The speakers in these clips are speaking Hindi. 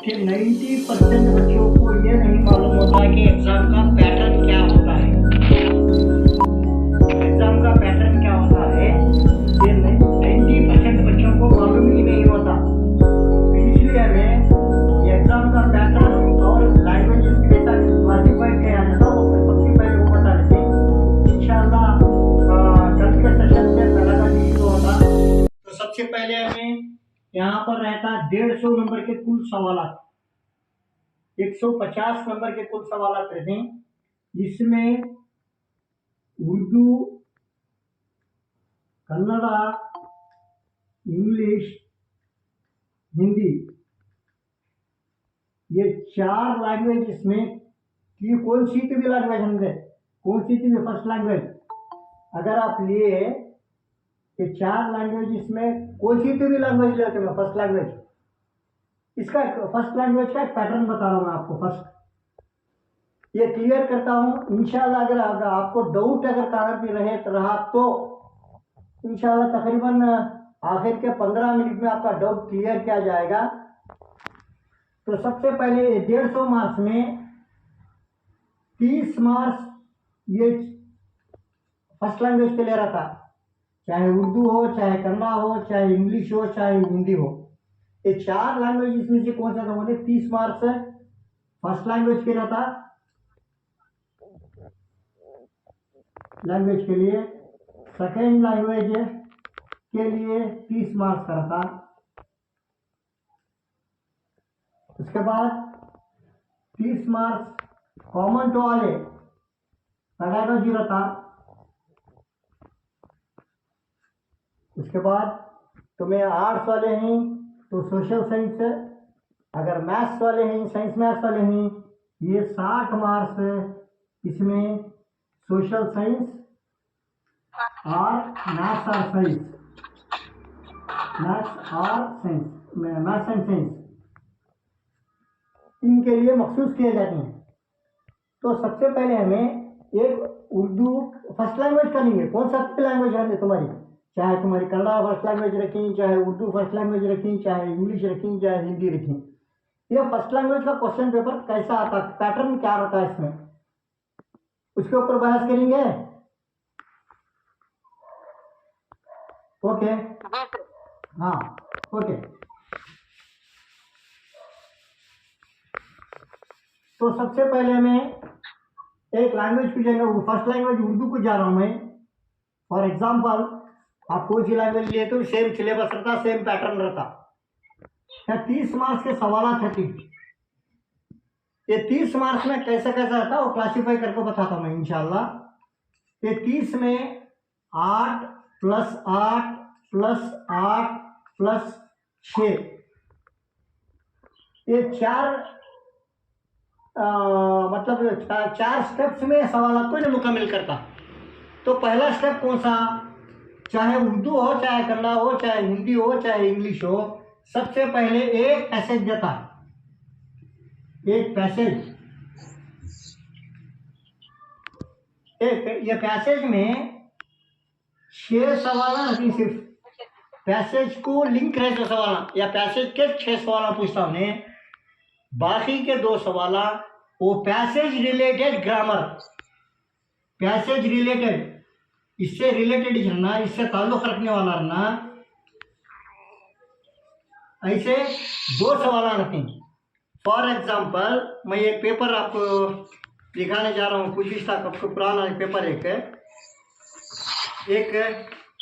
कि 90% बच्चों को ये नहीं मालूम होता कि एग्जाम का पैटर्न क्या होता है। एग्जाम का पैटर्न क्या होता है ये 90% बच्चों को मालूम ही नहीं होता। तो इसलिए हमें ये एग्जाम का पैटर्न और लैंग्वेजेस के साथ क्लासिफाइड किया जाता है, वो सबसे पहले वो बता देते हैं। इंशाल्लाह कल के सेशन में पहला का शुरू होगा। तो सबसे पहले हमें यहाँ पर रहता 150 नंबर के कुल सवाल, 150 नंबर के कुल सवाल रहते हैं, जिसमें उर्दू, कन्नड़ा, इंग्लिश, हिंदी, ये 4 लैंग्वेज इसमें कि कौन सी भी लैंग्वेज हमने कौन सी भी फर्स्ट लैंग्वेज अगर आप लिए कि 4 लैंग्वेज इसमें कौन सी भी लैंग्वेज लेते हैं फर्स्ट लैंग्वेज, इसका फर्स्ट लैंग्वेज का एक पैटर्न बता रहा हूँ मैं आपको। फर्स्ट ये क्लियर करता हूँ इंशाल्लाह। अगर आपको डाउट अगर कहाँ भी रहा तो इंशाल्लाह तकरीबन आखिर के 15 मिनट में आपका डाउट क्लियर किया जाएगा। तो सबसे पहले 150 मार्क्स में 30 मार्क्स ये फर्स्ट लैंग्वेज के लिए रहता, चाहे उर्दू हो, चाहे कन्नड़ा हो, चाहे इंग्लिश हो, चाहे हिंदी हो। ये 4 लैंग्वेज इसमें से कौन सा था बोले 30 मार्क्स फर्स्ट लैंग्वेज के रहता, लैंग्वेज के लिए। सेकेंड लैंग्वेज के लिए 30 मार्क्स का रहता। उसके बाद 30 मार्क्स कॉमन टू वाले पेडागोजी रहता। उसके बाद तुम्हें आर्ट्स वाले हैं तो सोशल साइंस, अगर मैथ्स वाले हैं, साइंस मैथ्स वाले हैं, ये 60 मार्क्स इसमें सोशल साइंस और मैथ्स और साइंस, मैथ्स और साइंस, मैथ्स एंड साइंस इनके लिए मखसूस किए जाते हैं। तो सबसे पहले हमें एक उर्दू फर्स्ट लैंग्वेज का लेंगे। कौन सा लैंग्वेज है तुम्हारी, चाहे तुम्हारी कन्नड़ा फर्स्ट लैंग्वेज रखी, चाहे उर्दू फर्स्ट लैंग्वेज रखी, चाहे इंग्लिश रखी, चाहे हिंदी रखी, ये फर्स्ट लैंग्वेज का क्वेश्चन पेपर कैसा आता, पैटर्न क्या रहता है इसमें, उसके ऊपर बहस करेंगे। ओके, हाँ ओके। तो सबसे पहले मैं एक लैंग्वेज पूछेंगे, फर्स्ट लैंग्वेज उर्दू को जा रहा हूं मैं। फॉर एग्जाम्पल आप कोई सी लैंग्वेज लिए तो सेम सिलेबस रहता, सेम पैटर्न रहता। 30 मार्क्स के सवाल थे। ये 30 मार्क्स में कैसा कैसा रहता वो क्लासीफाई करके बताता हूं मैं इंशाल्लाह। ये 30 में 8 + 8 + 8 + 6, ये 4 मतलब 4 स्टेप्स में सवाल को मुकम्मल करता। तो पहला स्टेप कौन सा, चाहे उर्दू हो, चाहे कन्नड़ा हो, चाहे हिंदी हो, चाहे इंग्लिश हो, सबसे पहले एक पैसेज देता, एक पैसेज। ये पैसेज में 6 सवाल नहीं, सिर्फ पैसेज को लिंक रहते सवाल, या पैसेज के 6 सवाल पूछता हमने, बाकी के 2 सवाल वो passage related grammar, passage related, इससे रिलेटेड रहना, इससे ताल्लुक रखने वाला रहना, ऐसे 2 सवाल रखते हैं। फॉर एग्जाम्पल मैं एक पेपर आपको दिखाने जा रहा हूँ, गुज़िश्ता आपको पुराना पेपर एक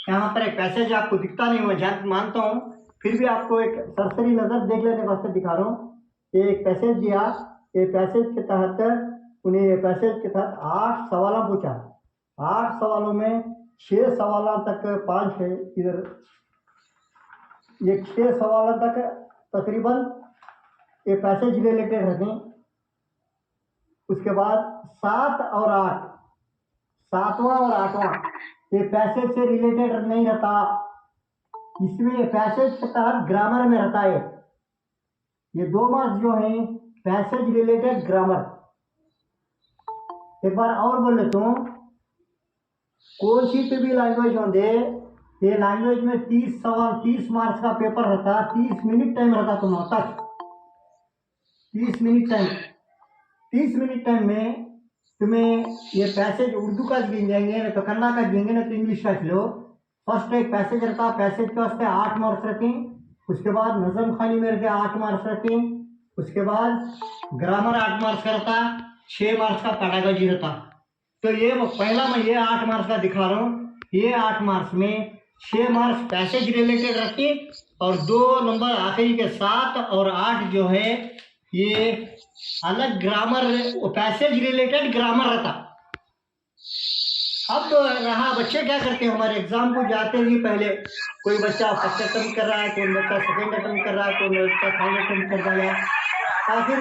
यहाँ पर एक पैसेज आपको दिखता नहीं, मैं मानता हूँ, फिर भी आपको एक सरसरी नज़र देख लेने वास्ते दिखा रहा हूँ। ये एक पैसेज दिया, ये पैसेज के तहत उन्हें ये पैसेज के तहत 8 सवाल पूछा। 8 सवालों में 6 सवाल तक 5 है इधर, ये 6 सवाल तक तकरीबन ये पैसेज रिलेटेड रहते हैं। उसके बाद 7 और 8, 7वां और 8वां ये पैसेज से रिलेटेड नहीं रहता, इसमें ये पैसेज के तहत ग्रामर में रहता है। ये 2 मार्क्स जो हैं पैसेज रिलेटेड ग्रामर। एक बार और बोल लेता हूँ, कौन सी भी लैंग्वेज होंगे, ये लैंग्वेज में 30 सवाल, 30 मार्क्स का पेपर रहता, 30 मिनट टाइम रहता तुम्हारा तक। 30 मिनट टाइम। 30 मिनट टाइम में तुम्हें ये पैसेज उर्दू का गिन जाएंगे, ना तो कन्नड़ा का गिनेंगे, ना तो इंग्लिश का लो। फर्स्ट एक पैसेज रहता, पैसेज के वास्ते 8 मार्क्स रहते हैं। उसके बाद नजम खानी में रहते 8 मार्क्स रहते हैं। उसके बाद ग्रामर 8 मार्क्स का रहता, 6 मार्क्स का पैडागॉजी रहता। तो ये पहला मैं ये 8 मार्क्स का दिखा रहा हूँ। ये 8 मार्क्स में 6 मार्क्स पैसेज रिलेटेड रहते और 2 नंबर आखिरी के 7 और 8 जो है ये अलग ग्रामर, पैसेज रिलेटेड ग्रामर रहता। अब रहा बच्चे क्या करते हैं, हमारे एग्जाम को जाते ही पहले कोई बच्चा फर्स्ट अटेम्प्ट कर रहा है, कोई बच्चा सेकेंड अटेम्प्ट कर रहा है, कोई बच्चा थर्ड अटेम्प्ट कर रहा है। आखिर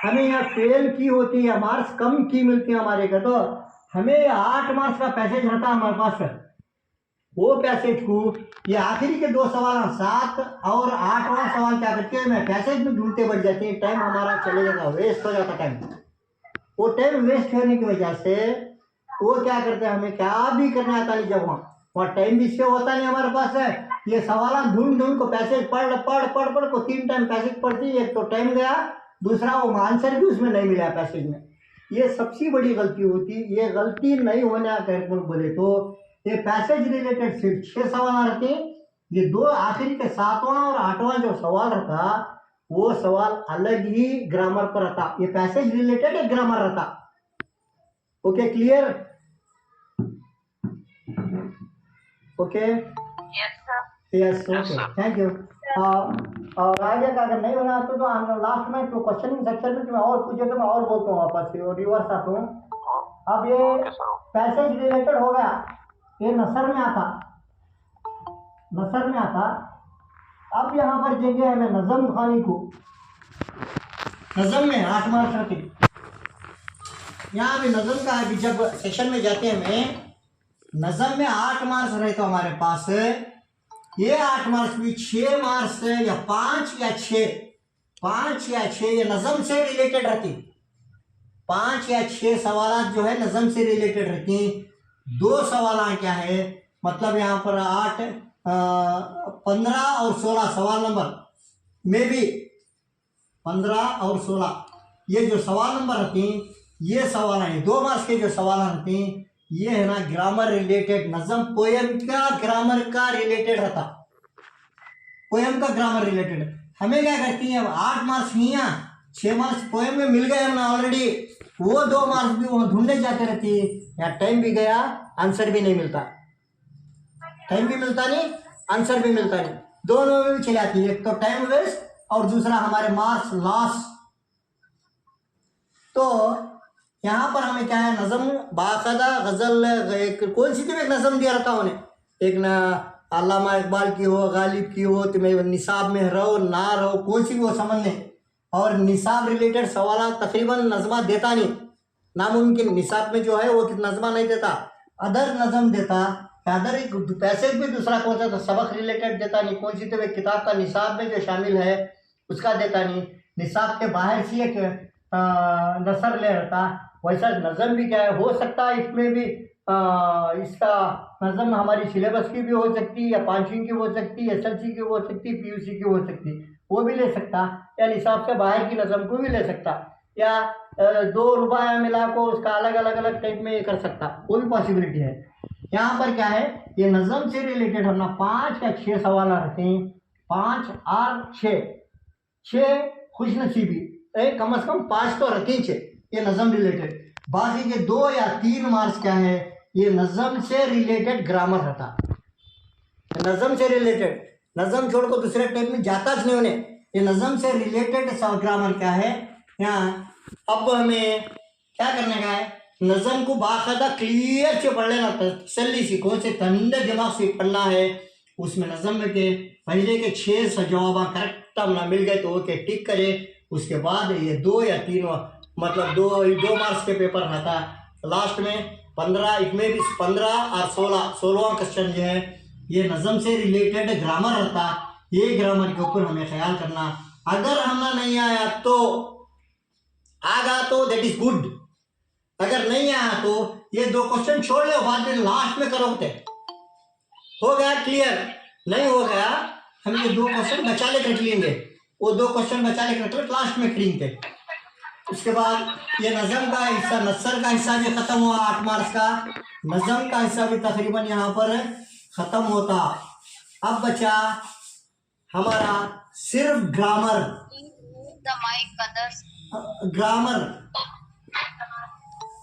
हमें यहाँ फेल की होती है, मार्क्स कम की मिलती है हमारे का। तो हमें 8 मार्क्स का पैसेज रहता है हमारे पास। वो पैसेज को ये आखिरी के 2 सवाल 7 और 8वां सवाल क्या करते हैं, मैं पैसेज में ढूंढते बढ़ जाते हैं, टाइम हमारा चले जाता, वेस्ट हो जाता टाइम। वो टाइम वेस्ट होने की वजह से वो क्या करते हैं, हमें क्या भी करना आता नहीं, जब वहाँ टाइम भी सेव होता नहीं हमारे पास है। ये सवाल ढूंढ को पैसेज पढ़ पढ़ पढ़ पढ़ को 3 टाइम पैसेज पढ़ती, एक तो टाइम गया, दूसरा वो आंसर भी उसमें नहीं मिला पैसेज में। ये सबसे बड़ी गलती होती। ये गलती नहीं होने कर बोले तो ये पैसेज रिलेटेड सिर्फ 6 सवाल रहते हैं। ये 2 आखिरी के 7वां और 8वां जो सवाल रहता वो सवाल अलग ही ग्रामर पर रहता। ये पैसेज रिलेटेड ग्रामर रहता। Okay, clear? Okay, yes, okay, thank you. और आगे का अगर नहीं बना तो हम लास्ट में तो क्वेश्चनिंग सेक्शन में तुम्हें और पूछे तो मैं और बोलता हूँ, वापस रिवर्स आता हूँ। अब ये पैसेज रिलेटेड हो गया, ये नसर में आता, नसर में आता। अब यहाँ पर देंगे हमें नजम खानी को। नजम में 8 मार्क्स रहते। यहाँ भी नजम का है, जब सेशन में जाते हैं हमें नजम में 8 मार्क्स रहे तो हमारे पास ये 8 मार्क्स भी 6 मार्क्स या 5 या 6 ये नजम से रिलेटेड रहती। 5 या 6 सवाल जो है नजम से रिलेटेड रहती। 2 सवाल क्या है, मतलब यहाँ पर 8, 15 और 16 सवाल नंबर में भी 15 और 16 ये जो सवाल नंबर रहती, ये सवाल है 2 मार्क्स के जो सवाल रहते हैं, ये है ना ग्रामर रिलेटेड, नजम पोयम का ग्रामर का रिलेटेड रहता। पोयम का ग्रामर रिलेटेड हमें क्या करती है, 8 मार्क्स नहीं है, 6 मार्क्स पोयम में मिल गए ना ऑलरेडी, वो 2 मार्क्स भी वहां ढूंढने जाते रहती है। यहाँ टाइम भी गया, आंसर भी नहीं मिलता, टाइम भी मिलता नहीं, आंसर भी मिलता नहीं, दोनों में भी चली आती है। एक तो टाइम वेस्ट और दूसरा हमारे मार्क्स लॉस। तो यहाँ पर हमें क्या है, नज़म बाकायदा गज़ल कौन सी तुम्हें एक नज़म दिया रहता उन्हें, एक ना अल्लामा इकबाल की हो, गालिब की हो, तुम्हें निसाब में रहो ना रहो, कौन सी भी वो समझ नहीं। और निसाब रिलेटेड सवाल तकरीबन नज़मा देता नहीं, नामुमकिन निसाब में जो है वो नज़मा नहीं देता, अदर नज़म देता, अदर एक पैसेज भी दूसरा कौन सा तो सबक रिलेटेड देता नहीं, कौन सी तो एक किताब का निसाब में जो शामिल है उसका देता नहीं, निसाब के बाहर से एक नसर ले रहता। वैसा नज़म भी क्या है, हो सकता है इसमें भी इसका नज़म हमारी सिलेबस की भी हो सकती है, या 5वीं की हो सकती है, SLC की हो सकती है, PUC की हो सकती है, वो भी ले सकता, या निसाब से बाहर की नज़म को भी ले सकता, या 2 रुपया मिला को उसका अलग अलग टाइप में कर सकता, वो भी पॉसिबिलिटी है। यहाँ पर क्या है, ये नज़म से रिलेटेड हम ना 5 या 6 सवाल रहते हैं, 5 और 6 खुशनसीबी कम से कम 5 तो रहते ही, ये नज़म रिलेटेड। बाकी के 2 या 3 मार्क्स क्या है, ये नज़म से रिलेटेड ग्रामर रहता, नज़म से रिलेटेड, नज़म छोड़ को दूसरे टाइप में जाता नहीं होने, ये नज़म से रिलेटेड ग्रामर क्या है। यहाँ अब हमें क्या करने का है, नज़म को बाकायदा क्लियर से पढ़ लेना, तसल्ली से कौन से ठंडे दिमाग से पढ़ना है। उसमें नज़म में के पहले के 6 जवाब करेक्ट ना मिल गए तो ओके टिक करे, उसके बाद ये 2 या 3 मतलब 2 मार्क्स के पेपर रहता, लास्ट में 15, इसमें भी 15 और 16वां क्वेश्चन जो है ये नज़म से रिलेटेड ग्रामर रहता। ये ग्रामर के ऊपर हमें ख्याल करना, अगर हमें नहीं आया तो आगा तो दैट इज गुड, अगर नहीं आया तो ये 2 क्वेश्चन छोड़ लो, बाद में लास्ट में करोगे। हो गया क्लियर? नहीं हो गया हम ये 2 क्वेश्चन बचा ले कर लेंगे, वो 2 क्वेश्चन बचा लेकिन लास्ट में खरीदते। उसके बाद ये नज़म का हिस्सा, नसर का हिस्सा भी खत्म हुआ 8 मार्क्स का। नज़म का हिस्सा भी तकरीबन यहाँ पर खत्म होता। अब बचा हमारा सिर्फ ग्रामर। ग्रामर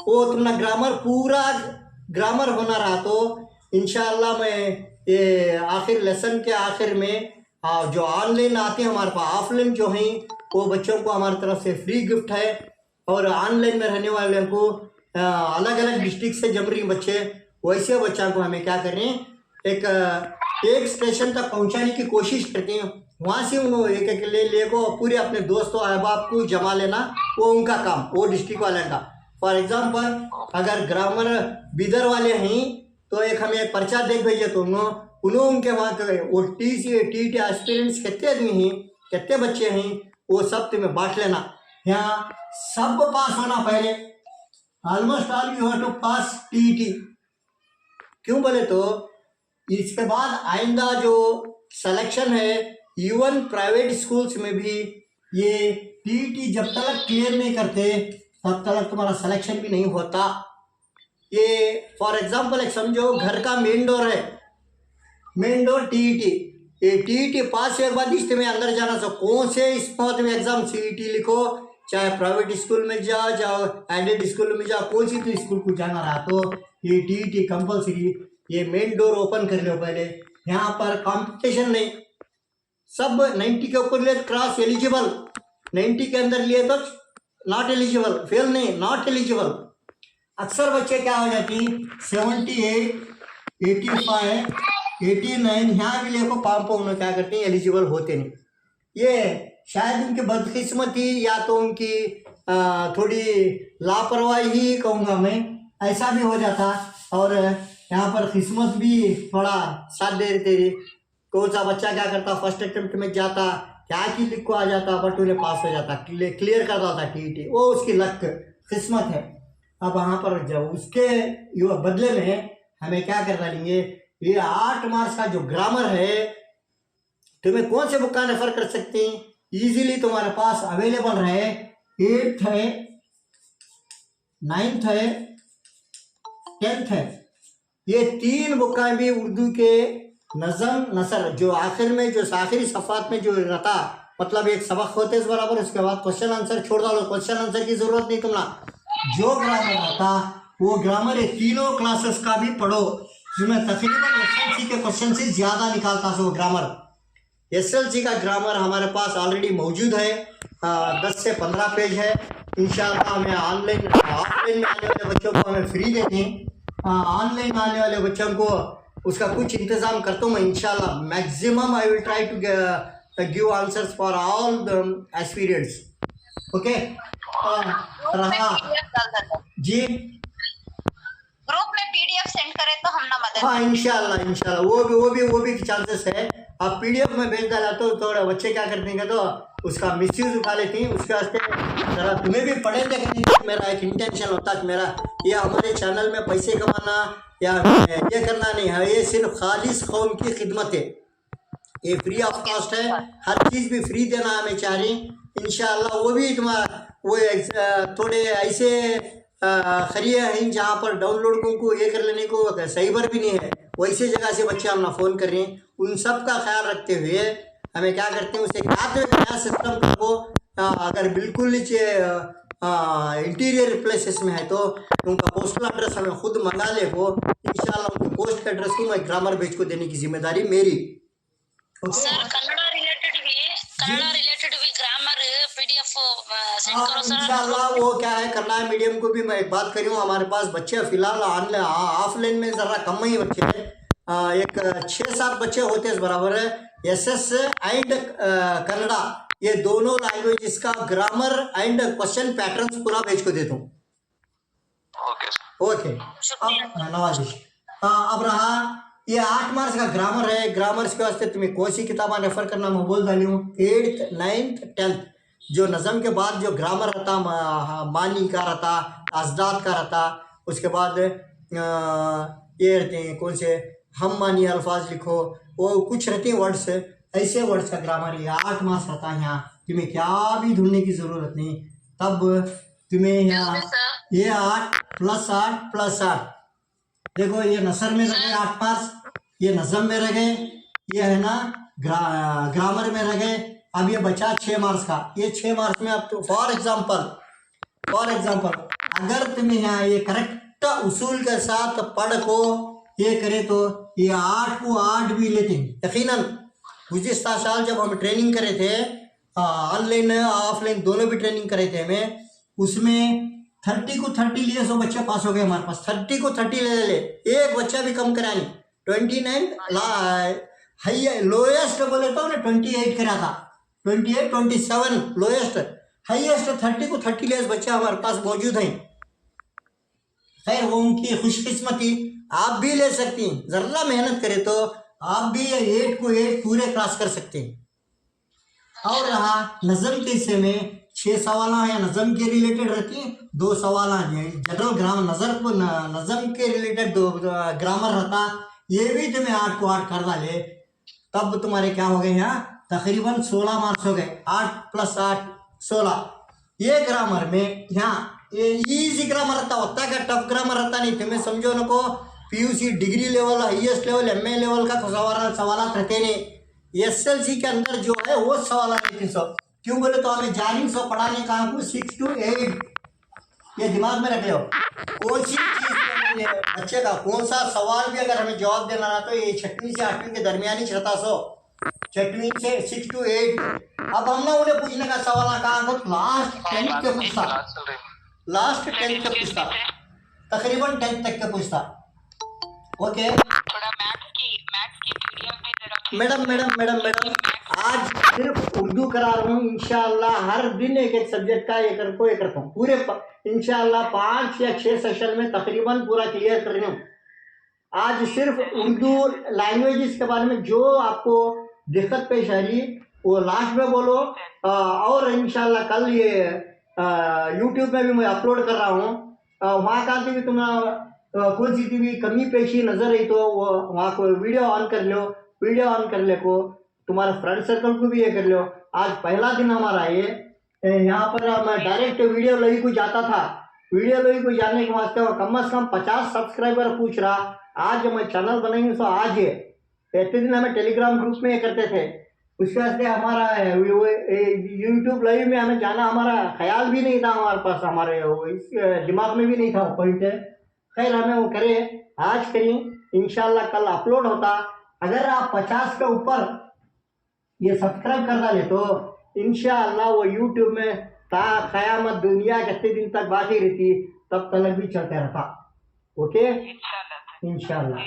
वो तुमने ग्रामर पूरा ग्रामर होना रहा तो इंशाअल्लाह मैं ये आखिर लेसन के आखिर में जो ऑनलाइन आते हैं हमारे पास, ऑफलाइन जो हैं वो बच्चों को हमारी तरफ से फ्री गिफ्ट है। और ऑनलाइन में रहने वाले को अलग अलग डिस्ट्रिक्ट से जम रही बच्चे, वैसे बच्चा को हमें क्या करें, एक स्टेशन तक पहुंचाने की कोशिश करते हैं। वहाँ से उन्होंने एक एक ले को पूरे अपने दोस्तों अहबाब को जमा लेना, वो उनका काम, वो डिस्ट्रिक्ट वाले का। फॉर एग्जांपल अगर ग्रामर बिदर वाले हैं तो एक हमें पर्चा देख भेजे तो उन्होंने उनके वहाँ वो टी एस्पिरेंट्स कितने आदमी हैं, कितने बच्चे हैं, वो सब तुम्हें बांट लेना। यहाँ सब पास होना पहले, almost all you have to pass TET. क्यों बोले तो इसके बाद आइंदा जो सिलेक्शन है, इवन प्राइवेट स्कूल्स में भी ये टीईटी जब तक क्लियर नहीं करते तब तक तुम्हारा सिलेक्शन भी नहीं होता। ये फॉर एग्जांपल एक समझो घर का मेन डोर है, मेन डोर टीईटी, ये टीईटी पास एक बाद इसमें अंदर जाना सो कौन से स्पॉट में एग्जाम सीईटी लिखो, चाहे प्राइवेट स्कूल में जाओ, चाहे एडेड स्कूल में जाओ, कौन सी तो स्कूल को जाना रहा तो ये टीईटी कंपलसरी, ये मेन डोर ओपन कर लो पहले। यहाँ पर कंपटीशन नहीं, सब 90 के ऊपर लिए क्रॉस एलिजिबल, 90 के अंदर लिए तो नॉट एलिजिबल, फेल नहीं नॉट एलिजिबल। अक्सर बच्चे क्या हो जाती 78, 85, 89 यहाँ भी लेको पाँव उन्हें क्या करते हैं, एलिजिबल होते नहीं। ये शायद उनकी बदकिस्मती या तो उनकी थोड़ी लापरवाही ही कहूँगा मैं, ऐसा भी हो जाता। और यहाँ पर किस्मत भी थोड़ा साथ दे देती थी। कौन सा बच्चा क्या करता, फर्स्ट अटेम्प्ट में जाता, क्या की लिख को आ जाता, बट उन्हें पास हो जाता, क्लियर करता था टीईटी, वो उसकी लक किस्मत है। अब वहाँ पर जब उसके बदले में हमें क्या कर डालेंगे, ये 8 मार्क्स का जो ग्रामर है, तुम्हें कौन से बुक का रेफर कर सकते हैं, इजीली तुम्हारे पास अवेलेबल रहे। 8th है, 9th है, 10th है, ये 3 बुक भी उर्दू के नज़म नसर जो आखिर में जो आखिरी सफ़ात में जो रहता, मतलब एक सबक होते इस बराबर, उसके बाद क्वेश्चन आंसर छोड़ डालो, क्वेश्चन आंसर की जरूरत नहीं तुमना, जो ग्रामर रहता वो ग्रामर ये तीनों क्लासेस का भी पढ़ो, जिसमें तकरीबन एसएलसी के क्वेश्चन से ज़्यादा निकालता है वो ग्रामर। एसएलसी का ग्रामर हमारे पास ऑलरेडी मौजूद है, 10 से 15 पेज है। इंशाल्लाह हमें ऑफलाइन में आने वाले बच्चों को हमें फ्री देते हैं। ऑनलाइन आने वाले बच्चों को उसका कुछ इंतज़ाम करता हूँ मैं इंशाल्लाह। Maximum I will try to give answers for all the aspirants. Okay रहा जी, ग्रुप में पीडीएफ सेंड करें तो हम ना मदद। हाँ इंशाल्लाह वो भी चांसेस है। आप पीडीएफ में भेज डाला तो थोड़ा बच्चे क्या करते हैं तो उसका मिसयूज उठा लेती हैं। उसके वास्ते जरा तुम्हें भी पढ़े देखने का मेरा एक इंटेंशन होता है, मेरा ये हमारे चैनल में पैसे कमाना या ये करना नहीं है, ये सिर्फ खालिस कौम की खिदमत है, ये फ्री ऑफ कॉस्ट है, हर चीज़ भी फ्री देना हमें चाह रही। इंशाल्लाह वो भी तुम्हारा वो थोड़े ऐसे खरिया हैं जहाँ पर डाउनलोड को ये कर लेने को साइबर भी नहीं है, वैसे जगह से बच्चे हम ना फ़ोन कर रहे हैं। उन सब का ख्याल रखते हुए हमें क्या करते हैं, उसे नया सिस्टम को अगर बिल्कुल इंटीरियर प्लेसेस में है तो उनका पोस्टल एड्रेस हमें खुद मंगा ले, वो इंशाल्लाह उनके पोस्ट एड्रेस को मैं ग्रामर बेच को देने की जिम्मेदारी मेरी। सर कन्नड़ा रिलेटेड भी ग्रामर पीडीएफ सेंड करो सर। इंशाल्लाह वो क्या है, कन्नड़ा मीडियम को भी मैं एक बात करूँ, हमारे पास बच्चे फिलहाल ऑफलाइन में ज़रा कम ही बच्चे हैं, एक 6-7 बच्चे होते हैं बराबर है। एसएस एंड कन्नड़ा ये दोनों लैंग्वेज का ग्रामर एंड क्वेश्चन पैटर्न्स पूरा भेज को देता हूँ। ओके अब नवाजी अब रहा ये 8 मार्क्स का ग्रामर है। ग्रामर के वास्ते तुम्हें कौन सी किताबें रेफर करना मैं बोल डाली हूँ, 8th, 9th, 10th। जो नज़म के बाद जो ग्रामर रहता, मानी का रहता, अजदाद का रहता, उसके बाद ये रहते हैं कौन से हम मानी अल्फाज लिखो, वो कुछ रहते हैं वर्ड्स, ऐसे वर्ड्स का ग्रामर ये 8 मार्क्स रहता है। यहाँ तुम्हें क्या भी ढूंढने की जरूरत नहीं। तब तुम्हें यहाँ ये 8 + 8 + 8, देखो ये नसर में रह गए 8 मार्क्स, ये नज़म में रह गए, ये है ना ग्रामर में रह गए। अब ये बचा 6 मार्क्स का। ये 6 मार्क्स में अब तो फॉर एग्जाम्पल अगर तुम्हें यहाँ ये करेक्ट उसूल के साथ पढ़ को ये करे तो ये 8 को 8 भी लेते हैं यकीनन। गुज़िश्ता साल जब हम ट्रेनिंग करे थे, ऑनलाइन ऑफलाइन दोनों भी ट्रेनिंग करे थे हमें, उसमें 30 को 30 लिए 100 बच्चे पास हो गए हमारे पास। 30 को 30 ले एक बच्चा भी कम करा नहीं। 29 हाई लोएस्ट बोले तो ना 28 करा था, 28 27 लोएस्ट, हाईएस्ट 30 को 30 लिए बच्चे हमारे पास मौजूद हैं। खैर वो उनकी खुशकिस्मती, आप भी ले सकती हैं। जरा मेहनत करें तो आप भी 8 को 8 पूरे क्रॉस कर सकते हैं। और रहा नज़म के हिस्से में 6 सवाल या नज़म के रिलेटेड रहती हैं, 2 सवाल जनरल ग्रामर नज़म के रिलेटेड 2 ग्रामर रहता। ये भी तुम्हें 8 को 8 कर डाले, तब तुम्हारे क्या हो गए यहाँ तकरीबन 16 मार्क्स हो गए। 8 + 8 16। ये ग्रामर में यहाँ ये इजी ग्रामर रहता, होता है टफ ग्रामर रहता नहीं। तुम्हें समझो ना को PUC degree level, highest level, MA level का सवाल रहते नहीं। एसएलसी के अंदर जो है वो सवाल रहते हैं। क्यों बोले तो हमें जानिंग सो पढ़ाने का हमको 6 to 8, ये दिमाग में रख लो। कौन सी चीज बच्चे का कौन सा सवाल भी अगर हमें जवाब देना ना तो ये 6वीं से 8वीं के दरमियान ही रहता। 6वीं से 6 to 8। अब हमने उन्हें पूछने का सवाल कहा लास्ट 10th के पूछता, तकरीबन 10th तक के पूछता। ओके मैडम आज सिर्फ उर्दू करा रहा हूँ। इंशाल्लाह हर दिन एक सब्जेक्ट का एक करता हूँ पूरे इंशाल्लाह 5 या 6 सेशन में तकरीबन पूरा क्लियर कर रही हूँ। आज सिर्फ उर्दू लैंग्वेजेस के बारे में जो आपको दिक्कत पेश आ रही वो लास्ट में बोलो। और इंशाल्लाह कल ये यूट्यूब में भी मैं अपलोड कर रहा हूँ। वहाँ का भी तुम्हें कौन सी भी कमी पेशी नजर आई तो वहाँ को वीडियो ऑन कर लो, वीडियो ऑन कर ले को तुम्हारे फ्रेंड सर्कल को भी ये कर लो। आज पहला दिन हमारा ये यहाँ पर मैं डायरेक्ट वीडियो लगी को जाता था। वीडियो लगी को जाने के वास्ते कम से कम 50 सब्सक्राइबर पूछ रहा। आज मैं चैनल बनाएंगे तो आज ये इतने दिन हमें टेलीग्राम ग्रुप में ये करते थे। उसके वास्ते हमारा यूट्यूब लाइव में हमें जाना हमारा ख्याल भी नहीं था हमारे पास, हमारे दिमाग में भी नहीं था पॉइंट। खैर हमें वो करे, आज करें इंशाल्लाह कल अपलोड होता। अगर आप 50 के ऊपर ये सब्सक्राइब कर डाले तो इंशाल्लाह वो यूट्यूब में क़यामत दुनिया कितने दिन तक बाकी रहती तब तक भी चलते रहता। ओके इंशाल्लाह।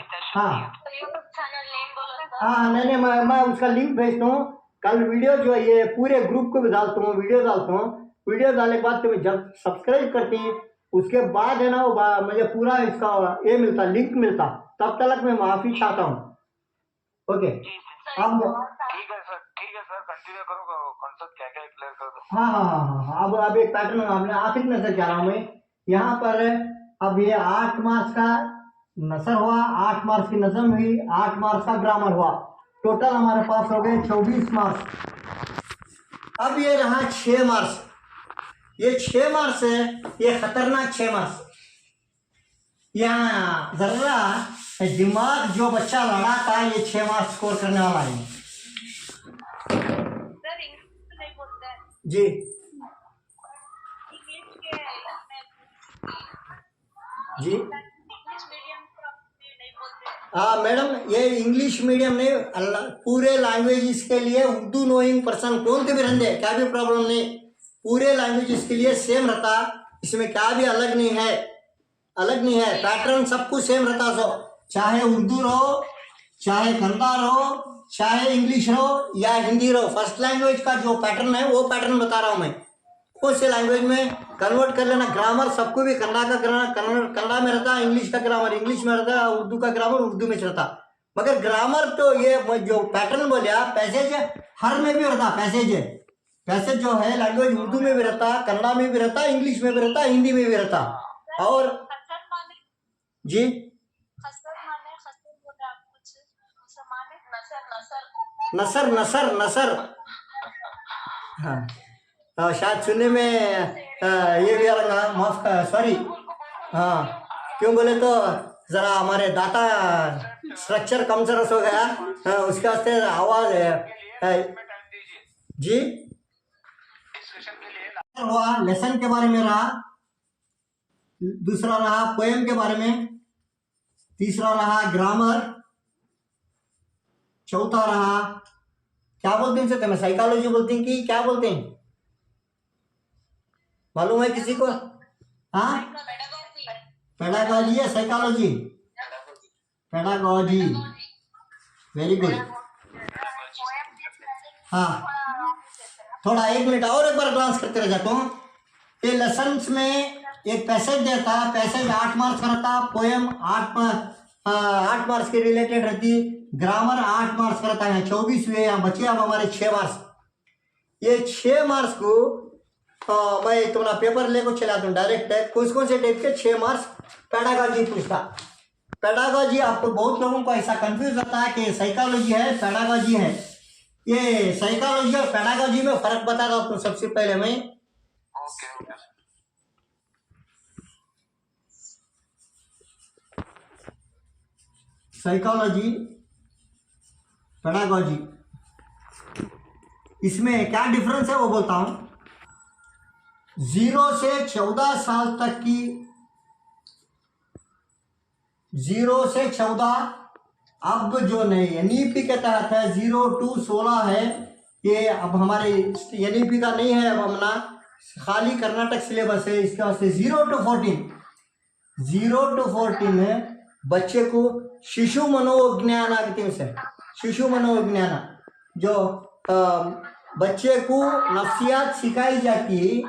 हाँ नहीं मैं उसका लिंक भेजता हूँ। कल वीडियो जो है ये पूरे ग्रुप को भी डालता हूँ, वीडियो डालता हूँ। वीडियो डालने के बाद तुम्हें जब सब्सक्राइब करती हैं उसके बाद है ना वो मुझे पूरा इसका ये मिलता, लिंक मिलता। तब तक मैं माफ़ी चाहता हूँ। ओके अब ठीक है सर कंटिन्यू करो, कॉन्सेप्ट क्या क्या क्लियर कर दो। हाँ अब एक पैटर्न आपने आखिर नजर जा रहा हूँ मैं यहाँ पर। अब ये 8 मार्क्स का नसर हुआ, 8 मार्क्स की नज़म हुई, 8 मार्क्स का ग्रामर हुआ। टोटल हमारे पास हो गए 24 मार्क्स। अब ये रहा 6 मार्क्स। ये 6 मार्क्स है, ये खतरनाक 6 मार्क्स। यहाँ जरा दिमाग जो बच्चा लड़ा था ये 6 मार्क्स स्कोर करने वाला है। जी जी हाँ मैडम ये इंग्लिश मीडियम नहीं, पूरे लैंग्वेजेस के लिए उर्दू नोइंग पर्सन कौन के भी रहते क्या भी प्रॉब्लम नहीं, पूरे लैंग्वेजेस के लिए सेम रहता। इसमें क्या भी अलग नहीं है, पैटर्न सब कुछ सेम रहता। सो चाहे उर्दू रहो, चाहे कन्नड़ा रहो, चाहे इंग्लिश रहो या हिंदी रहो, फर्स्ट लैंग्वेज का जो पैटर्न है वो पैटर्न बता रहा हूँ मैं। कौन से लैंग्वेज में कन्वर्ट कर लेना। ग्रामर सबको भी कन्नड़ा का कन्नड़ा में रहता, इंग्लिश का ग्रामर इंग्लिश में रहता, उर्दू का ग्रामर उर्दू में रहता। मगर ग्रामर तो ये जो पैटर्न बोले पैसेज हर में भी रहता। पैसेज जो है लैंग्वेज उर्दू में भी रहता, कन्नड़ा में भी रहता, इंग्लिश में भी रहता, हिंदी में भी रहता। और जी नसर नसर नसर। हाँ शायद सुनने में ये भी आ रहा, माफ सॉरी। हाँ क्यों बोले तो ज़रा हमारे डाटा स्ट्रक्चर कमजोर हो गया। उसके वास्ते आवाज़ टाइम दीजिए जी डिस्कशन के लिए। हुआ लेसन के बारे में रहा, दूसरा रहा पोएम के बारे में, तीसरा रहा ग्रामर, चौथा रहा क्या बोलते हैं इसे, मैं साइकोलॉजी बोलते हैं कि क्या बोलते हैं, मालूम है किसी को? हाँ पेडागॉजी या साइकोलॉजी? Pedagogy, very good. हाँ थोड़ा 1 मिनट और एक बार ग्लांस करते रह जाता हूँ। ये लेसन्स में एक पैसेज देता है, पैसेज 8 मार्क्स का रहता, पोएम 8 मार्क्स के रिलेटेड रहती, ग्रामर 8 मार्क्स का रहता है। 24 हुए, यहाँ बचे अब हमारे 6 मार्क्स। ये 6 मार्क्स को मैं तुम्हारा पेपर लेकर चला दूँ डायरेक्ट है, कौन से टाइप के 6 मार्क्स पेडागॉजी पूछता। पेडागॉजी आपको बहुत लोगों को ऐसा कंफ्यूज होता है कि साइकोलॉजी है पेडागॉजी है। ये साइकोलॉजी और पेडागॉजी में फर्क बता रहा हूँ सबसे पहले मैं। ओके साइकोलॉजी पेडागॉजी इसमें क्या डिफरेंस है वो बोलता हूँ। 0 से 14 साल तक की, 0 से 14 अब जो नए एनईपी के तहत है 0 to 16 है, ये अब हमारे एनईपी का नहीं है, अब हमने खाली कर्नाटक सिलेबस है। इसके वास्ते 0 to 14 है बच्चे को शिशु मनोविज्ञान आते हैं उसे, शिशु मनोविज्ञान जो बच्चे को नफ्सियात सिखाई जाती,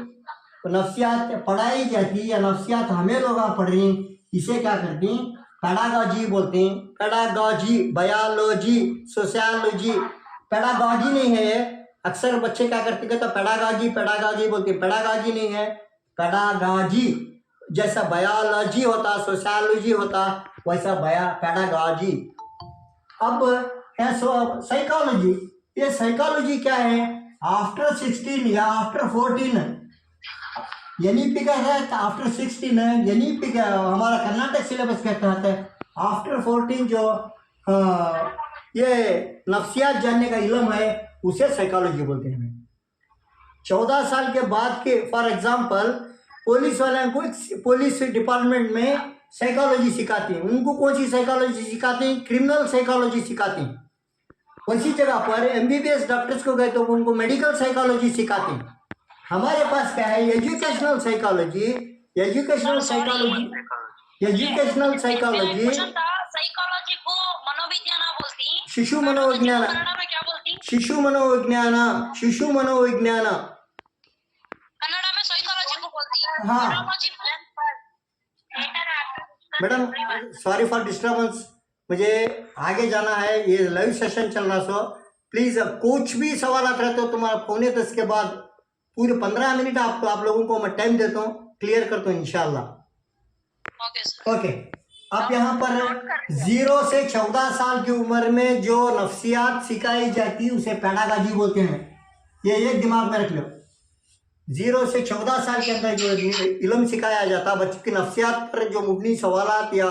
नफ्सियात पढ़ाई जाती या नफ्सियात हमें लोग पढ़ रही, इसे क्या करती पेडागॉजी बोलते हैं। पेडागॉजी, बायोलॉजी, सोशियोलॉजी, पेडागॉजी नहीं है। अक्सर बच्चे क्या करते हैं तो पेडागॉजी पेडागॉजी बोलते हैं, पेडागॉजी नहीं है, पेडागॉजी। जैसा बायोलॉजी होता, सोशियोलॉजी होता, वैसा पेडागॉजी। अब है साइकोलॉजी। ये साइकोलॉजी क्या है, आफ्टर 16 या आफ्टर 14 एनईपी का है, आफ्टर 16 है एनईपी का, हमारा कर्नाटक सिलेबस के तहत है। आफ्टर 14 जो ये नफ्सियात जानने का इल्म है उसे साइकोलॉजी बोलते हैं। 14 साल के बाद के, फॉर एग्जांपल पुलिस वाले को पुलिस डिपार्टमेंट में साइकोलॉजी सिखाती हैं, उनको कौन सी साइकोलॉजी सिखाते हैं, क्रिमिनल साइकोलॉजी सिखाते हैं। उसी जगह पर एमबीबीएस डॉक्टर्स को गए तो उनको मेडिकल साइकोलॉजी सिखाते हैं। हमारे पास क्या है, educational psychology, educational psychology, educational psychology, psychology को मनोविज्ञान बोलती, शिशु मनोविज्ञान, कन्नड़ में क्या बोलती, शिशु मनोविज्ञान, शिशु मनोविज्ञान कन्नड़ में साइकोलॉजी को बोलती है। हाँ मैडम, सॉरी फॉर डिस्टर्बेंस, मुझे आगे जाना है, ये लाइव सेशन चल रहा, सो प्लीज कुछ भी सवाल रहते हो तुम्हारा 9:45 के बाद पूरे 15 मिनट आप लोगों को मैं टाइम देता हूँ, क्लियर करता हूँ इंशाल्लाह। ओके अब यहाँ पर 0 से 14 साल की उम्र में जो नफ्सियात सिखाई जाती है उसे पेडागॉजी बोलते हैं। ये एक दिमाग में रख लो, 0 से 14 साल के अंदर जो इल्म सिखाया जाता, बच्चे की नफ्सियात पर जो मुबनी सवालात या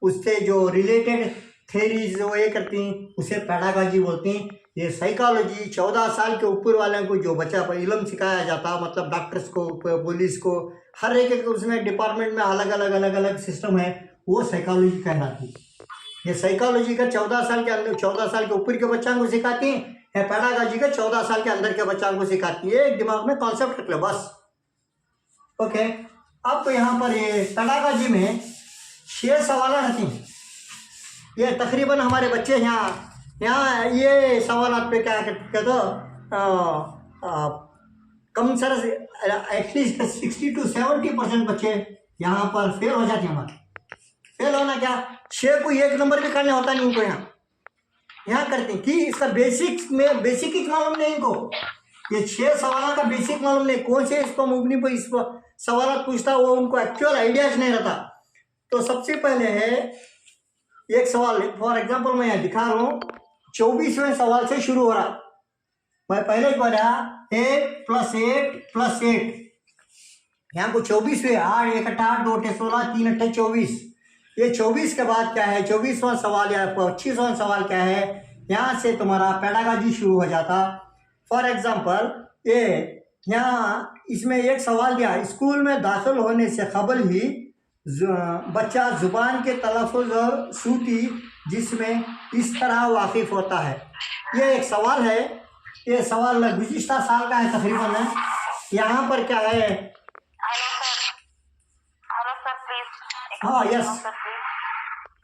उससे जो रिलेटेड थेरीज जो ये करती हैं उसे पेडागॉजी बोलते हैं। ये साइकोलॉजी 14 साल के ऊपर वाले को जो बच्चा पर इल्म सिखाया जाता, मतलब डॉक्टर्स को, पुलिस को, हर एक उसमें डिपार्टमेंट में अलग अलग सिस्टम है, वो साइकोलॉजी कहलाती है। ये साइकोलॉजी का 14 साल के अंदर, 14 साल के ऊपर के बच्चों को सिखाती है, या पेडागॉजी का 14 साल के अंदर के बच्चों को सिखाती है। एक दिमाग में कॉन्सेप्ट रख लो बस। ओके अब यहाँ पर ये पेडागॉजी में 6 सवाल रहती हैं। ये तकरीबन हमारे बच्चे यहाँ ये सवाल पे क्या कहते तो कम सर एटलीस्ट 60 to 70% बच्चे यहाँ पर फेल हो जाते हैं। हमारे फेल होना क्या, 6 को 1 नंबर भी करने होता नहीं इनको, यहाँ करते हैं कि इसका बेसिक ही मालूम नहीं इनको। ये 6 सवालों का बेसिक मालूम नहीं, कौन से इसको मुबनी पर इस सवाल पूछता वो उनको एक्चुअल आइडियाज नहीं रहता। तो सबसे पहले है एक सवाल, फॉर एग्जांपल मैं यहाँ दिखा रहा हूँ, 24वें सवाल से शुरू हो रहा। मैं पहले ही बोला 8 + 8 + 8, यहाँ को 24वें, 8 × 1 = 8, 2 × 16, 3 × 24। ये 24 के बाद क्या है, 24वां सवाल या 25वां सवाल क्या है, यहाँ से तुम्हारा पेडागॉजी शुरू हो जाता। फॉर एग्जाम्पल ये यहाँ इसमें एक सवाल दिया, स्कूल में दाखिल होने से कबल ही बच्चा जुबान के तलफ़ुज़ और सूती जिसमें इस तरह वाकिफ़ होता है। ये एक सवाल है, ये सवाल गुज़िश्ता साल का है तकरीबन है। यहाँ पर क्या है, हेलो सर प्लीज। हाँ यस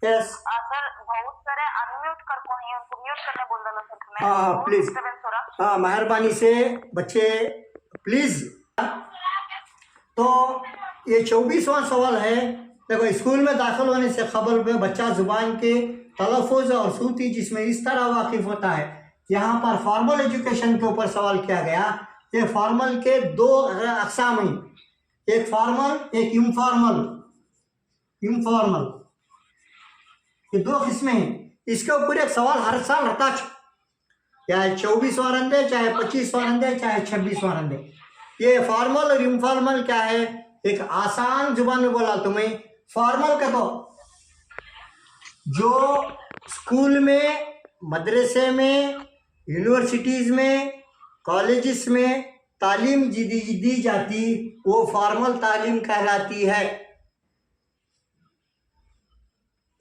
यस सर बहुत सारे अनम्यूट कर को हैं, उनको म्यूट करने बोल दो सर तुम्हें। हाँ प्लीज, डिस्टर्बेंस हो रहा। हाँ मेहरबानी से बच्चे प्लीज। तो ये 24वां सवाल है। देखो, स्कूल में दाखिल होने से कबल में बच्चा जुबान के तलफ़ुज़ और सूती जिसमें इस तरह वाकिफ़ होता है। यहाँ पर फॉर्मल एजुकेशन के ऊपर सवाल किया गया। ये फॉर्मल के दो अक़साम हैं, एक फॉर्मल एक इनफॉर्मल। इनफॉर्मल ये दो किस्में हैं। इसके ऊपर एक सवाल हर साल रहता है, चाहे 24वां रंदे, चाहे 25वां रंदे, चाहे 26वां रंदे। ये फॉर्मल और इनफॉर्मल क्या है, एक आसान जुबान में बोला तुम्हें। फॉर्मल का तो जो स्कूल में, मदरसे में, यूनिवर्सिटीज़ में, कॉलेजेस में तालीम दी जाती, वो फॉर्मल तालीम कहलाती है।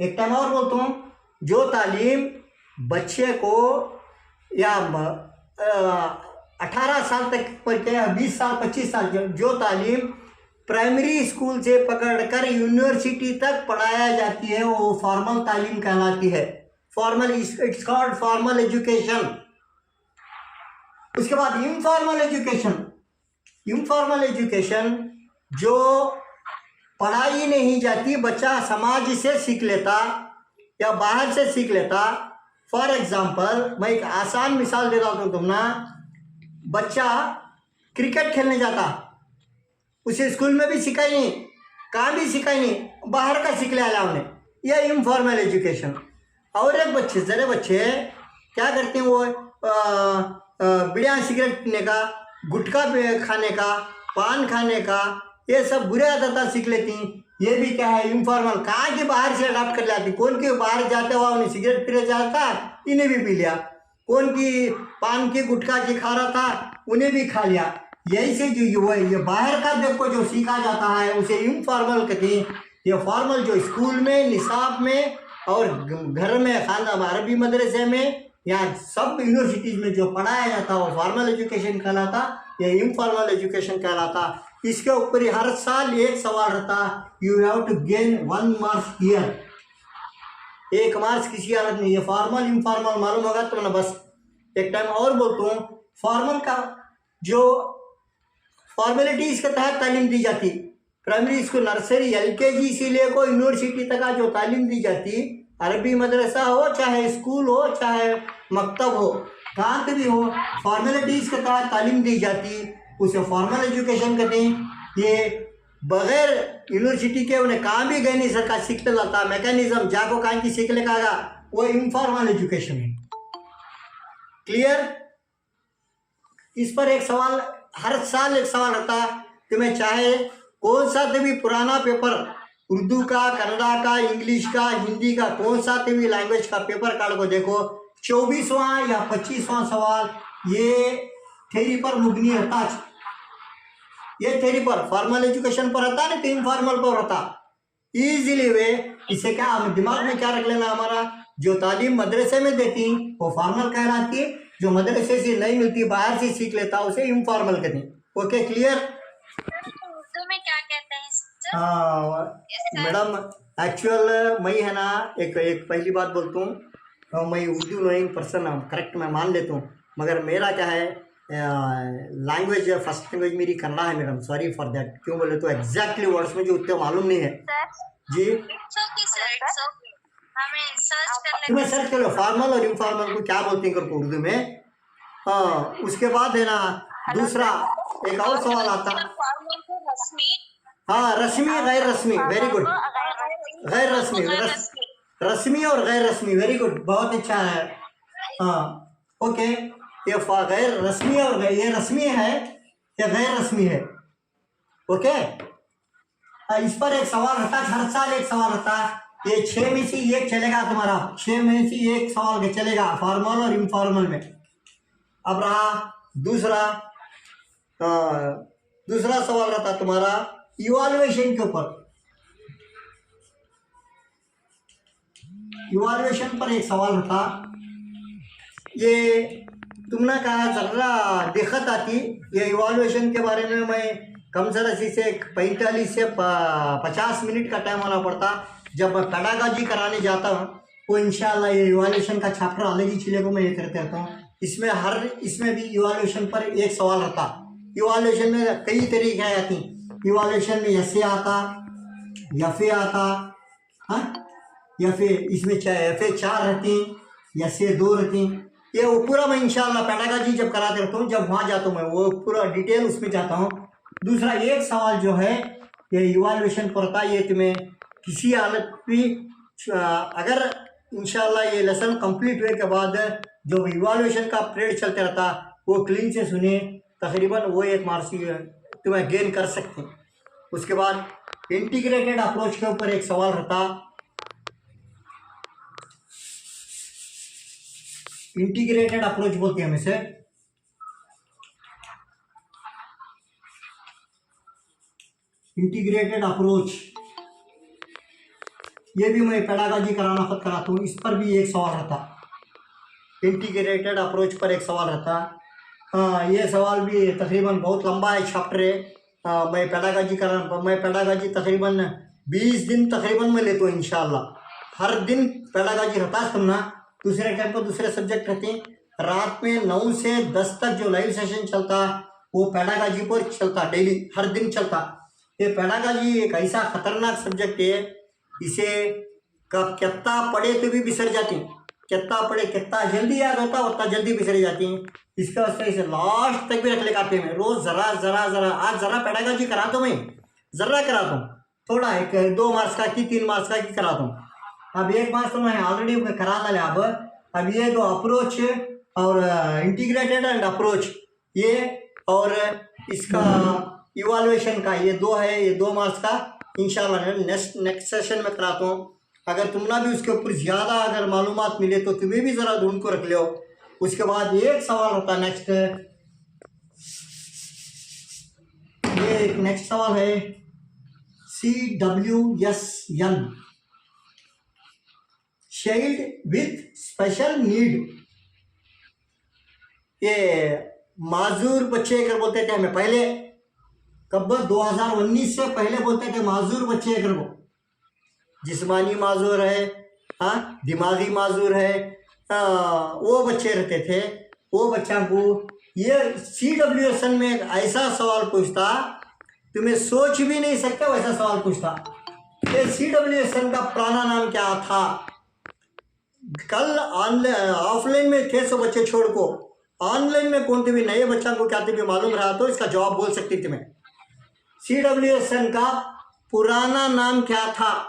एक टाइम और बोलता हूँ, जो तालीम बच्चे को या 18 साल तक पर क्या 20 साल 25 साल जो तालीम प्राइमरी स्कूल से पकड़कर यूनिवर्सिटी तक पढ़ाया जाती है, वो फॉर्मल तालीम कहलाती है। Formal, it's called formal education. उसके बाद इनफॉर्मल एजुकेशन। इनफॉर्मल एजुकेशन जो पढ़ाई नहीं जाती, बच्चा समाज से सीख लेता या बाहर से सीख लेता। फॉर एग्जाम्पल मैं एक आसान मिसाल देता हूँ तुम ना, बच्चा क्रिकेट खेलने जाता, उसे स्कूल में भी सिखाई नहीं, कहाँ भी सिखाई नहीं, बाहर का सीख लिया उन्हें, यह इनफॉर्मल एजुकेशन। और एक बच्चे, ज़रे बच्चे क्या करते हैं, वो बीड़ियाँ सिगरेट पीने का, गुटखा खाने का, पान खाने का, ये सब बुरे आदतें सीख लेती हैं। ये भी क्या है, इनफॉर्मल। कहाँ के बाहर से अडॉप्ट कर लाती, कौन के बाहर जाते हुआ उन्हें सिगरेट पीने जाता, इन्हें भी पी लिया, कौन की पान की गुटखा की खा रहा था, उन्हें भी खा लिया। यही से जो ये बाहर का देखो जो सीखा जाता है उसे इनफॉर्मल कहते हैं। ये फॉर्मल जो स्कूल में, निसाब में और घर में, खाना अरबी मदरसे में या सब यूनिवर्सिटीज़ में जो पढ़ाया जाता है वो फॉर्मल एजुकेशन कहलाता, ये इनफॉर्मल एजुकेशन कहलाता। इसके ऊपर हर साल एक सवाल रहता, you have to gain 1 marks here, 1 marks किसी हालत में। ये फॉर्मल इनफॉर्मल मालूम होगा तो ना। बस एक टाइम और बोलता हूँ, फॉर्मल का जो फॉर्मेलिटीज़ के तहत तालीम दी जाती, प्राइमरी स्कूल, नर्सरी, LKG से लेकर यूनिवर्सिटी तक का जो तालीम दी जाती, अरबी मदरसा हो, चाहे स्कूल हो, चाहे मकतब हो, कहाँ से भी हो, फॉर्मेलिटीज़ के तहत तालीम दी जाती, उसे फॉर्मल एजुकेशन कहते हैं। ये बगैर यूनिवर्सिटी के उन्हें कहाँ भी गए नहीं सकता, सीखते जाता मैकेनिज्म जाको कहाँ की सीख लेगा, वो इनफॉर्मल एजुकेशन है। क्लियर? इस पर एक सवाल, हर साल एक सवाल रहता कि मैं चाहे कौन सा भी पुराना पेपर, उर्दू का, कन्नड़ा का, इंग्लिश का, हिंदी का, कौन सा भी लैंग्वेज का पेपर कार्ड को देखो, 24वां या 25वां सवाल ये थ्योरी पर मुबनी रहता है। ये थ्योरी पर, फॉर्मल एजुकेशन पर रहता है, नहीं तो इनफॉर्मल पर रहता। इजीली वे इसे क्या हमें दिमाग में क्या रख लेना, हमारा जो तालीम मदरसे में देती वो फॉर्मल कहलाती है, जो मदरसे से नहीं मिलती बाहर से सीख लेता उसे इनफॉर्मल कहते हैं। Okay, clear? उर्दू में क्या कहते हैं सर? हाँ मैडम, एक्चुअल मैं है ना, एक पहली बात बोलता हूँ, मैं उर्दू नोइंग पर्सन हूँ, करेक्ट मैं मान लेता हूँ, मगर मेरा क्या है, लैंग्वेज फर्स्ट लैंग्वेज मेरी कन्नड़ा है मैडम, सॉरी फॉर दैट। क्यों बोले तो एग्जैक्टली वर्ड्स में जो उतने मालूम नहीं है जी। हमें सर्च करने तुम्हें सर्च करो फॉर्मल और इनफॉर्मल को क्या बोलते हैं करके उर्दू में। हाँ, उसके बाद है ना दूसरा एक और सवाल आता, रस्मी, हाँ रस्मी गैर रस्मी, वेरी गुड, गैर रस्मी, रस्मी और गैर रस्मी, वेरी गुड, बहुत अच्छा है। हाँ ओके, ये गैर रस्मी और ये रस्मी है, ये गैर रस्मी है। ओके, इस पर एक सवाल रहता है, हर साल एक सवाल रहता है। ये 6 में से एक चलेगा तुम्हारा, 6 में से एक सवाल चलेगा फॉर्मल और इनफॉर्मल में। अब रहा दूसरा सवाल रहता तुम्हारा इवैल्यूएशन के ऊपर। इवैल्यूएशन पर एक सवाल रहता, ये तुमने कहा जरा दिक्कत आती। ये इवैल्यूएशन के बारे में मैं कम से कम से 45 से 50 मिनट का टाइम होना पड़ता। जब मैं पेडागॉजी कराने जाता हूँ तो इंशाल्लाह ये इवैल्यूएशन का चैप्टर अलग ही चीज़ों को मैं ये करते रहता हूँ। इसमें भी इवैल्यूएशन पर एक सवाल रहता। इवैल्यूएशन में कई तरीके आती। इवैल्यूएशन में ऐसे आता, यफे आता, हाँ यफे, इसमें यफे 4 रहती, यसे 2 रहती। ये वो पूरा मैं इंशाल्लाह पेडागॉजी जब कराते रहता हूँ, जब वहाँ जाता हूँ मैं वो पूरा डिटेल उसमें जाता हूँ। दूसरा एक सवाल जो है ये इवैल्यूएशन पर होता है, ये तुम्हें किसी हालत भी अगर इंशाल्लाह ये लेसन कंप्लीट हुए के बाद जो इवैल्यूएशन का पीरियड चलते रहता वो क्लीन से सुने, तकरीबन वो 1 मार्क्स तुम्हें गेन कर सकते हैं। उसके बाद इंटीग्रेटेड अप्रोच के ऊपर एक सवाल रहता। इंटीग्रेटेड अप्रोच बोलते हैं हम इसे। इंटीग्रेटेड अप्रोच ये भी मैं पेडागॉजी कराना खुद कराता हूँ, इस पर भी एक सवाल रहता। इंटीग्रेटेड अप्रोच पर एक सवाल रहता। हाँ ये सवाल भी तकरीबन बहुत लंबा है, चैप्टर है। मैं पेडागॉजी तकरीबन 20 दिन तकरीबन मैं लेता हूँ इंशाल्लाह। हर दिन पेडागॉजी रहता है सुनना, दूसरे टाइम पर दूसरे सब्जेक्ट रहते हैं। रात में 9 से 10 तक जो लाइव सेशन चलता वो पेडागॉजी पर चलता, डेली हर दिन चलता। ये पेडागॉजी एक ऐसा खतरनाक सब्जेक्ट है, इसे कब कितना पढ़े तो भी बिसर जाती, कितना पढ़े कितना जल्दी याद होता उतना जल्दी बिसर जाती हैं। इसका वजह इसे लास्ट तक भी रख ले कापी में, रोज जरा जरा जरा, आज जरा पेडागॉजी कराता हूँ, मैं जरा कराता हूँ, थोड़ा 2 मार्क्स का कि 3 मार्क्स का कि कराता हूँ। अब 1 मार्क्स तो मैं ऑलरेडी करा डाला। अब ये 2 अप्रोच और इंटीग्रेटेड एंड अप्रोच ये और इसका इवैल्यूएशन का ये 2 है, ये 2 मार्क्स का इंशाल्लाह नेक्स्ट सेशन में कराता हूँ। अगर तुमना भी उसके ऊपर ज़्यादा अगर मालूमात मिले तो तुम्हें भी ज़रा ढूंढ को रख लो। उसके बाद एक सवाल होता है नेक्स्ट, ये एक नेक्स्ट सवाल है CWSN, child with special need. ये माजूर बच्चे अगर बोलते थे हमें पहले, कब 2019 से पहले बोलते थे माजूर बच्चे अगर वो जिस्मानी माजूर है, हाँ दिमागी माजूर है, वो बच्चे रहते थे। वो बच्चा को ये CWSN में एक ऐसा सवाल पूछता तुम्हें सोच भी नहीं सकते वैसा सवाल पूछता। ये CWSN का पुराना नाम क्या था? कल ऑफलाइन में थे 100 बच्चे छोड़ को, ऑनलाइन में कौन थे भी नए बच्चा को क्या थे भी मालूम रहा तो इसका जवाब बोल सकती थी मैं। CWSN का पुराना नाम क्या था?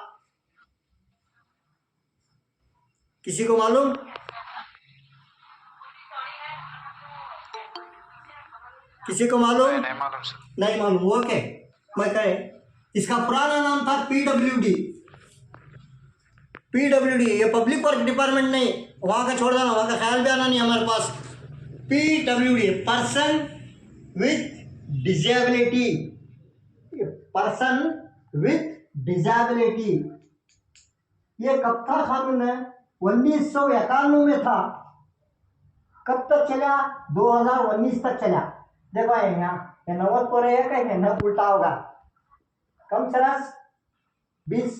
किसी को मालूम? किसी को मालूम? नहीं मालूम सर। नहीं मालूम, ओके मैं कहे इसका पुराना नाम था PWD। PWD ये पब्लिक वर्क डिपार्टमेंट नहीं, वहाँ का छोड़ देना, वहाँ का ख्याल भी आना नहीं हमारे पास। PWD person with disability, person with disability. ये कब था कानून है? 1991 में था। कब तक चला? 2019 तक चला। देखो यहाँ 90 को रहेगा कहीं ना उल्टा होगा। कम से कम 20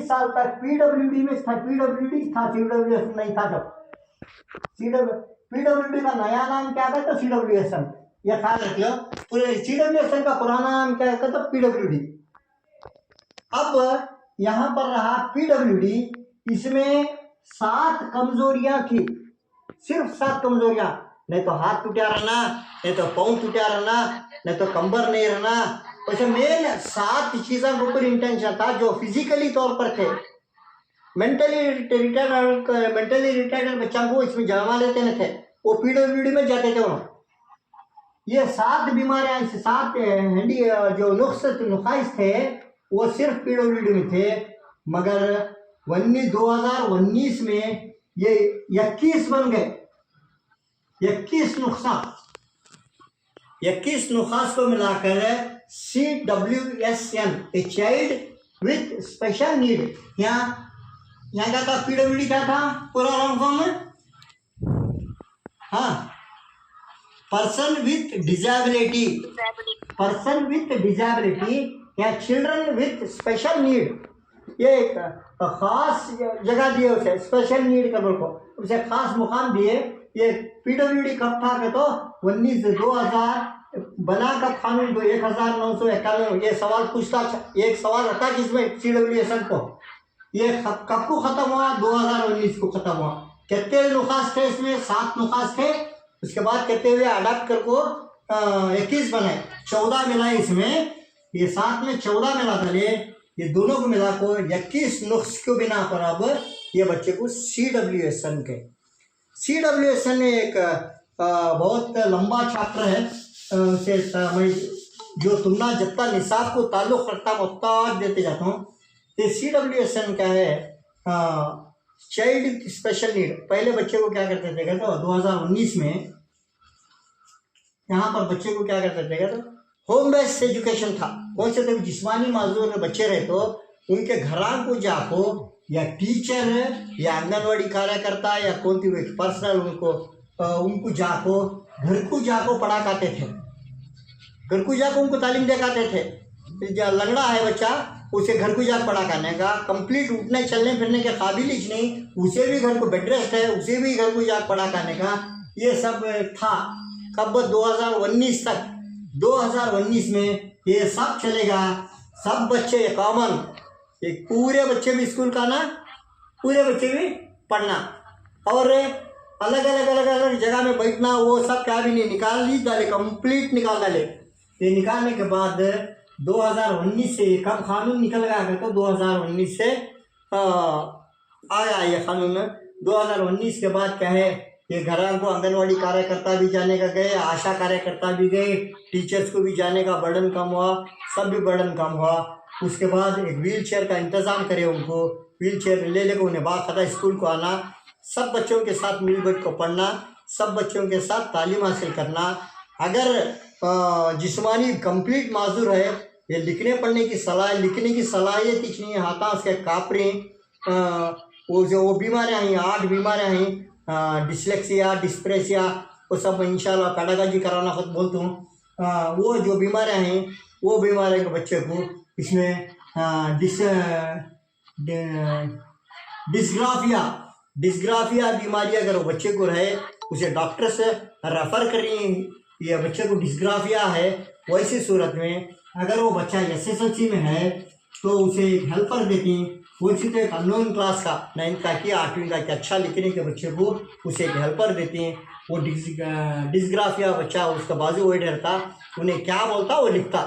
साल तक PWD में था, PWD था, CWSN नहीं था। जब PWD का नया नाम क्या था तो CWSN, ये ख्याल रखियो। पूरे CWSN का पुराना नाम क्या है तो PWD। अब यहाँ पर रहा PWD, इसमें 7 कमजोरियां थी, सिर्फ 7 कमजोरियां। नहीं तो हाथ टूटा रहना, नहीं तो पाँव टूटा रहना, नहीं तो कंबर नहीं रहना। वैसे मेन 7 चीज़ों के ऊपर इंटेंशन था जो फिजिकली तौर पर थे। मेंटली रिटार्ड बच्चा को इसमें जमा लेते नहीं थे, वो पीडब्ल्यूडी में जाते थे वो। ये 7 बीमारियां, 7 हैंडी जो नुखाइस थे वो सिर्फ पीडब्ल्यूडी में थे, मगर 2019 में ये 21 बन गए। 21 नुखास को मिलाकर CWSN, a child with special need. यहाँ क्या था, पीडब्ल्यूडी क्या था पूरा लॉन्ग फॉर्म में? हाँ, पर्सन विथ डिजेबिलिटी या चिल्ड्रन विथ स्पेशल नीड। ये एक खास जगह दिए उसे, स्पेशल नीड का को उसे खास मुकाम दिए। ये पीडब्ल्यूडी कब था कि तो 2000 बना कब कानून 1991। ये सवाल पूछता, एक सवाल आता जिसमें CWSN को ये कब को खत्म हुआ? 2019 को खत्म हुआ। कितने नुकास थे इसमें? 7 नुकास थे। उसके बाद कहते हुए अडाप्ट कर को 21 बनाए, 14 मिला इसमें। ये 7 में 14 मिला था, ये दोनों को मिला को 21 नुस्ख को बिना पर अब ये बच्चे को CWSN के। CWSN एक बहुत लंबा चैप्टर है, उसे मैं जो तुमना जितना निसाब को ताल्लुक़ रखता हूँ उतना देते जाता हूँ। तो CWSN क्या है? Child special need. पहले बच्चे को क्या करते थे तो 2019 में यहाँ पर बच्चे को क्या करते थे तो होम बेस्ड एजुकेशन था। कौन से थे? जिस्मानी माजूर बच्चे रहे तो उनके घरां को जाको या टीचर या आंगनवाड़ी कार्यकर्ता या कौन थी पर्सनल उनको जाको घर को जाको पढ़ा करते थे, घर को जाको उनको तालीम दिखाते थे। लंगड़ा है बच्चा, उसे घर को जाकर पढ़ा करने का, कंप्लीट उठने चलने फिरने के काबिल ही नहीं, उसे भी घर को बेड रेस्ट है, उसे भी घर को जाकर पढ़ा करने का। ये सब था कब? 2019 तक। 2019 में ये सब चलेगा। सब बच्चे कॉमन, एक पूरे बच्चे भी स्कूल का ना, पूरे बच्चे भी पढ़ना, और अलग अलग जगह में बैठना, वो सब क्या भी नहीं, निकाल ही डाले, कंप्लीट निकाल डाले। ये निकालने के बाद 2019 से कब कानून निकल गया तो 2019 से आया ये कानून। 2019 के बाद क्या है, ये घरों को आंगनवाड़ी कार्यकर्ता भी जाने का गए, आशा कार्यकर्ता भी गए, टीचर्स को भी जाने का बर्डन कम हुआ, सब भी बर्डन कम हुआ। उसके बाद एक व्हील चेयर का इंतज़ाम करे, उनको व्हील चेयर ले लेकर उन्हें बाकायदा स्कूल को आना, सब बच्चों के साथ मिल बैठ को पढ़ना, सब बच्चों के साथ तालीम हासिल करना। अगर जिस्मानी कंप्लीट माजूर है, ये लिखने पढ़ने की लिखने की सलाहियत ही नहीं, हाथा उसके कापरे, वो बीमारियाँ हैं, 8 बीमारियाँ हैं, डिस्लेक्सिया, डिस्प्रेसिया, वो सब इंशाल्लाह पेडागॉजी कराना खुद बोलता हूँ। वो जो बीमारियाँ हैं, वो बीमारियों के बच्चे को इसमें डिस्ग्राफिया बीमारी अगर वो बच्चे को रहे, उसे डॉक्टर से रेफ़र करें, ये बच्चे को डिस्ग्राफिया है। वैसी सूरत में अगर वो बच्चा SSLC में है तो उसे एक हेल्पर देती, वो तो एक अननोन क्लास का 9th का कि 8वीं का कि अच्छा लिखने के बच्चे को उसे एक हेल्पर देती हैं। वो डिस्ग्राफिया बच्चा उसका बाजू वेट रहता, उन्हें क्या बोलता वो लिखता,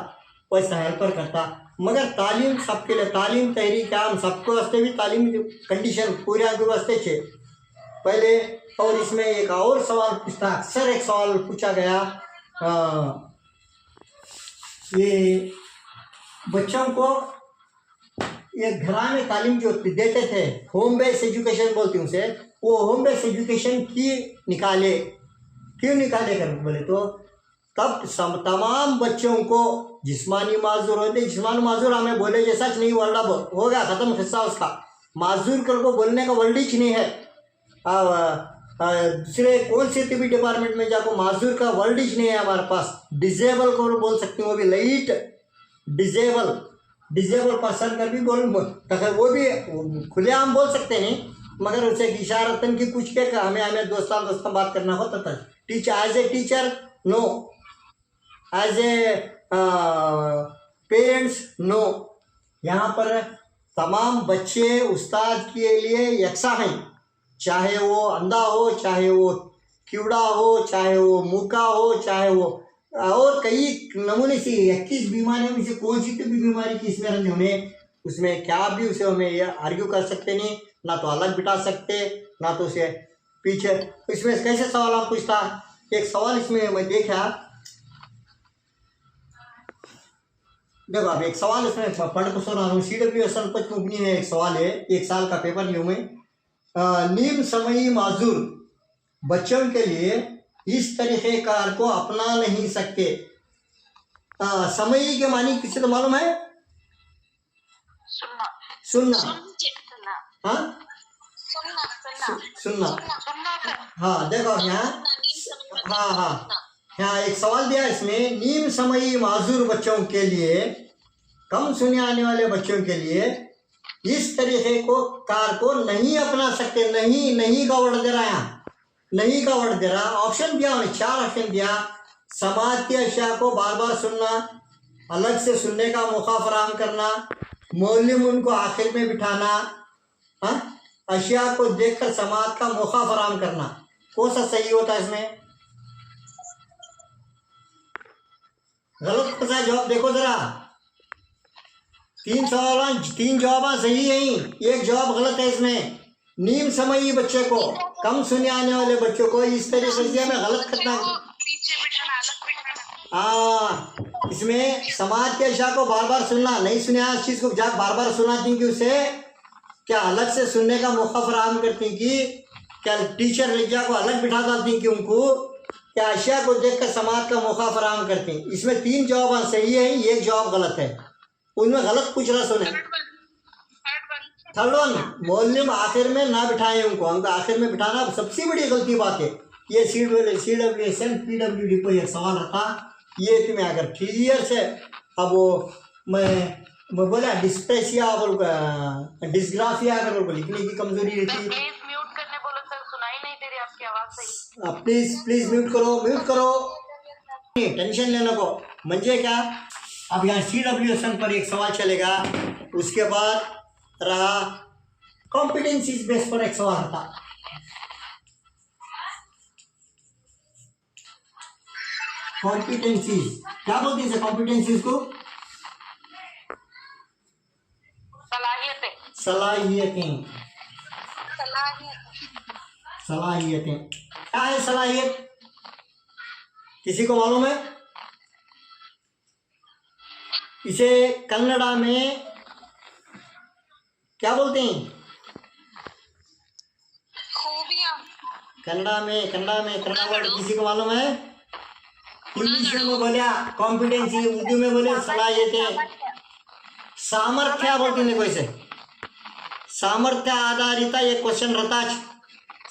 वैसा हेल्पर करता। मगर तालीम सबके लिए, तालीम तहरीक आम सबको वास्ते भी तालीम कंडीशन पूरे के वास्ते छे पहले। और इसमें एक और सवाल पूछता, अक्सर एक सवाल पूछा गया, ये बच्चों को ये घर में तालीम जो देते थे, होम बेस्ड एजुकेशन बोलती हूँ उसे, वो होम बेस्ड एजुकेशन क्यों निकाले कर बोले तो तब तमाम बच्चों को जिस्मानी माजूर होते, जिस्मानी माजूर हमें बोले जैसा नहीं, वर्ड अब हो गया ख़त्म किस्सा उसका। माजूर कर को बोलने का वर्ड ही नहीं है। दूसरे कौन से भी डिपार्टमेंट में जाको माजूर का वर्ड ही नहीं है हमारे पास। डिजेबल को बोल सकती हूँ, वो भी लाइट डिजेबल पर्सन कर भी वो भी खुलेआम बोल सकते नहीं, मगर उसे इशारतन की कुछ के हमें दोस्तान बात करना होता था। Teacher as a teacher no, as a parents no. यहाँ पर तमाम बच्चे उस्ताद के लिए यकसा हैं, चाहे वो अंधा हो, चाहे वो कीड़ा हो, चाहे वो मूका हो, चाहे वो और कई नमूने से 21 बीमारियों में से कौन सी तो भी बीमारी की इसमें उन्हें उसमें क्या भी उसे हमें यह आर्ग्यू कर सकते नहीं। ना तो अलग बिठा सकते, ना तो उसे पीछे। इसमें कैसे सवाल आप पूछता, एक सवाल इसमें मैं देखा, देखो अब एक सवाल इसमें पढ़ को सुना हूँ। CWSN 55 है, एक सवाल है, 1 साल का पेपर लिया मैं। निम्न समयी माजूर बच्चों के लिए इस तरीके कार को अपना नहीं सकते। समयी के मानी किसी तो मालूम है? सुनना सुनना। सुनना हाँ सुनना सुनना। सुनना हाँ देखो यहाँ, हाँ यहाँ एक सवाल दिया इसमें, निम्न समयी माजूर बच्चों के लिए, कम सुनने आने वाले बच्चों के लिए इस तरीके को कार को नहीं अपना सकते। नहीं का वर्ड दे रहा है यहाँ, नहीं का वर्ड दे रहा। ऑप्शन दिया उन्हें, 4 ऑप्शन दिया। समाज की अशिया को बार बार सुनना, अलग से सुनने का मौका फराहम करना, मौलवी उनको आखिर में बिठाना, हाँ, अशिया को देखकर समाज का मौका फराहम करना। कौन सा सही होता है इसमें? गलत कौन सा जवाब देखो जरा। 3 सवाल 3 जवाब सही है, एक जवाब गलत है इसमें। निम्न समयी बच्चे को, कम सुने आने वाले बच्चों को इस तरीके से हमें गलत करना। हाँ, इसमें समाज के अशिया को बार बार सुनना, नहीं सुने इस चीज को जाकर बार बार सुनाती कि उसे क्या अलग से सुनने का मौका फराहम करती कि क्या टीचर लज्जा को अलग बिठा डालती कि उनको क्या अशिया को देखकर समाज का मौका फराहम करती। इसमें 3 जवाब सही है, एक जवाब गलत है। उनमें गलत पूछ रहा सुने। थर्ड वन, मौलवी आखिर में ना बिठाएं उनको, हमको आखिर में बिठाना सबसे बड़ी गलती बात है। ये CWSN PWD पर एक सवाल रखा, ये तुम्हें अगर क्लियर से, अब वो मैं बोला डिस्पेसिया बोल डिस्ग्राफिया अगर बोल लिखने की कमजोरी रहती है। प्लीज म्यूट करने बोलो सर, सुनाई नहीं दे रही आपकी आवाज सही। प्लीज म्यूट करो, टेंशन लेने को। म्हणजे क्या, अब यहाँ CWSN पर एक सवाल चलेगा, उसके बाद रहा कॉम्पिटेंसीज बेस पर एक सवाल था। कॉम्पिटेंसीज क्या बोलते हैं कॉम्पिटेंसीज को? सलाहियतें क्या है? सलाहियत किसी को मालूम है? इसे कन्नड़ा में क्या बोलते हैं? खूबियां। कन्नड़ा वर्ड किसी को मालूम है? इंग्लिश में बोलिया कॉम्पिटेंसी, उर्दू में बोले सलाहियतें। सामर्थ्य बोलते हैं, कोई से सामर्थ्य आधारित एक क्वेश्चन रहता है,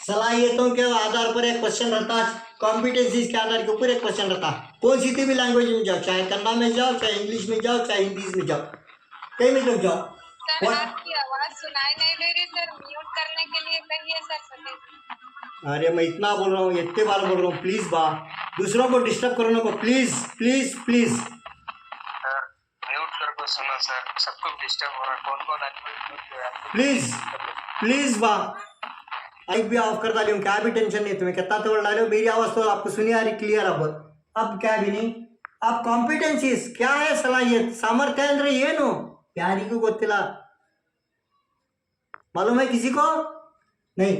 सलाहियतों के आधार पर एक क्वेश्चन रहता है, कॉम्पिटेंसीज के आधार के ऊपर एक क्वेश्चन रहता है। कौन सी भी लैंग्वेज में जाओ, चाहे कन्नड़ा में जाओ, चाहे इंग्लिश में जाओ, चाहे हिंदी में जाओ, कहीं में तक जाओ। सर आपकी आवाज सुनाई नहीं दे रही सर, म्यूट करने के लिए कहिए सर। अरे मैं इतना बोल रहा हूँ, इतने बार बोल रहा हूँ, प्लीज बा दूसरों को डिस्टर्ब करने को please please please. Sir mute करके सुनो सर, सबको डिस्टर्ब हो रहा है। कौन प्लीज बा माइक भी ऑफ कर डाली हूँ, क्या भी टेंशन नहीं तुम्हें, कितना तो डालो, मेरी आवाज तो आपको सुनी आ रही क्लियर। अब क्या भी नहीं। अब कॉम्पिटेंसीज क्या है? सलाहियत, सामर्थ्य ಅಂದ್ರೆ ಏನು? ಯಾರಿಗೂ ಗೊತ್ತಿಲ್ಲ, मालूम है किसी को? नहीं।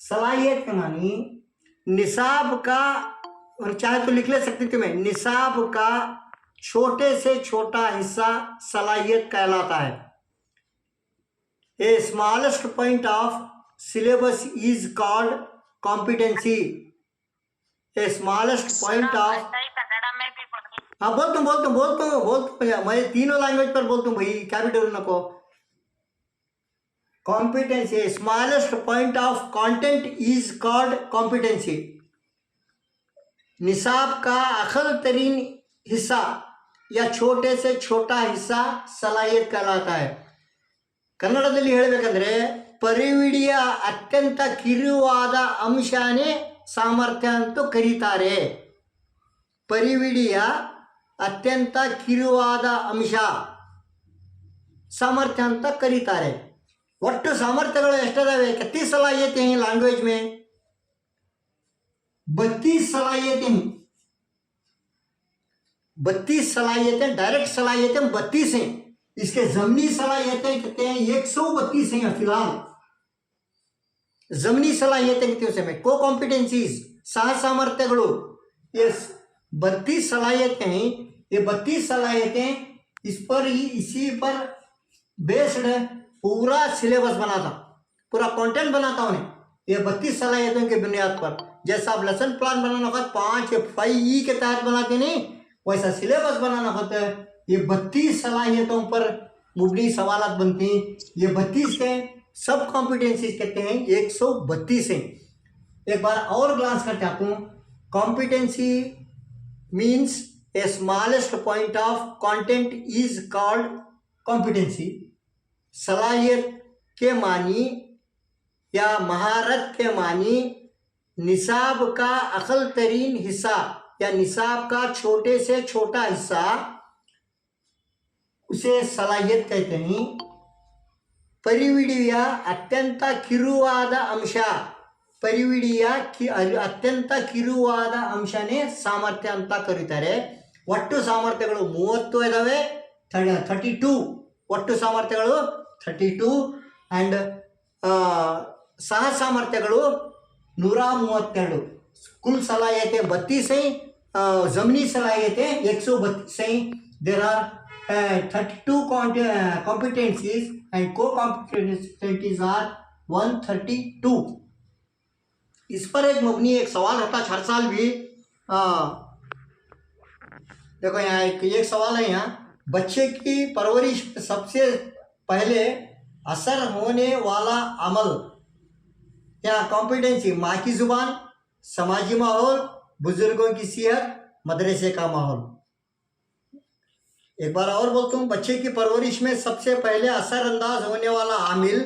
सलाहियत के मानी निसाब का, और चाहे तो लिख ले सकते तुम्हें, निसाब का छोटे से छोटा हिस्सा सलाहियत कहलाता है। A smallest point of syllabus is called competency. A smallest point of, Kannada में भी हाँ बोलता हूँ भैया, मैं 3 लैंग्वेज पर बोलता हूँ भाई, क्या भी डरो नको। Competency, smallest point of content is called competency. निसाब का अखल तरीन हिस्सा या छोटे से छोटा हिस्सा सलाहियत कहलाता है। ಕನ್ನಡದಲ್ಲಿ ಹೇಳಬೇಕಂದ್ರೆ ಪರಿವಿಡಿಯ ಅತ್ಯಂತ ಕಿರುವಾದ ಅಂಶನೇ ಸಾಮರ್ಥ್ಯ ಅಂತ ಕರೀತಾರೆ. ಪರಿವಿಡಿಯ ಅತ್ಯಂತ ಕಿರುವಾದ ಅಂಶ ಸಾಮರ್ಥ್ಯ ಅಂತ ಕರೀತಾರೆ. ಒಟ್ಟು ಸಾಮರ್ಥ್ಯಗಳು ಎಷ್ಟಿದಾವೆ? 31 सलाहियतें हैं लैंग्वेज में, 32 सलाहियतें, 32 सलाहियतें, डायरेक्ट सलाहियतें 32 हैं। इसके जमनी सलाहियतें कहते हैं 132 हैं फिलहाल, जमिनी सलाहियतें कितनी उसमें को कॉम्पिटेंसीज सह सामर्थ्यಗಳು ये 32 सलाहियतें हैं। ये 32 सलाहियतें इस पर ही इसी पर बेस्ड पूरा सिलेबस बना था, पूरा कंटेंट बनाता उन्हें ये 32 सलाहियतों के बुनियाद पर। जैसा आप लेसन प्लान बनाना होगा 5 के तहत बनाते नहीं, वैसा सिलेबस बनाना होता है। ये 32 सलाहियतों पर मुबनी सवालात बनती हैं। ये 32 के सब कॉम्पिटेंसीज कहते हैं 132 हैं। एक बार और ग्लांस करके आता हूँ। Competency means A smallest point of content is called competency. सलाहियत के मानी या महारत के मानी निसाब का अकल तरीन हिस्सा या निसाब का छोटे से छोटा हिस्सा उसे सलाहियत कहते हैं। ಪರಿವಿಡಿಯ ಅತ್ಯಂತ ಕಿರುವಾದ ಅಂಶ, ಪರಿವಿಡಿಯ ಅತ್ಯಂತ ಕಿರುವಾದ ಅಂಶನೇ ಸಾಮರ್ಥ್ಯ ಅಂತ ಕರೀತಾರೆ। ಒಟ್ಟು ಸಾಮರ್ಥ್ಯಗಳು 30 ಇದಾವೆ, 32 ಒಟ್ಟು ಸಾಮರ್ಥ್ಯಗಳು 32 ಆ್ಯಂಡ್ ಸಹ ಸಾಮರ್ಥ್ಯಗಳು 132। कुल सलाहियतें 32 हैं, ज़मीनी सलाहियतें 132 हैं। There are 32 competencies and co-competencies are 132। इस पर एक मबनी एक सवाल होता है हर साल भी। देखो यहाँ एक सवाल है, यहाँ बच्चे की परवरिश सबसे पहले असर होने वाला अमल या कॉम्पिटेंसी माँ की जुबान, समाजी माहौल, बुजुर्गों की सेहत, मदरसे का माहौल। एक बार और बोलता हूँ, बच्चे की परवरिश में सबसे पहले असरअंदाज होने वाला आमिल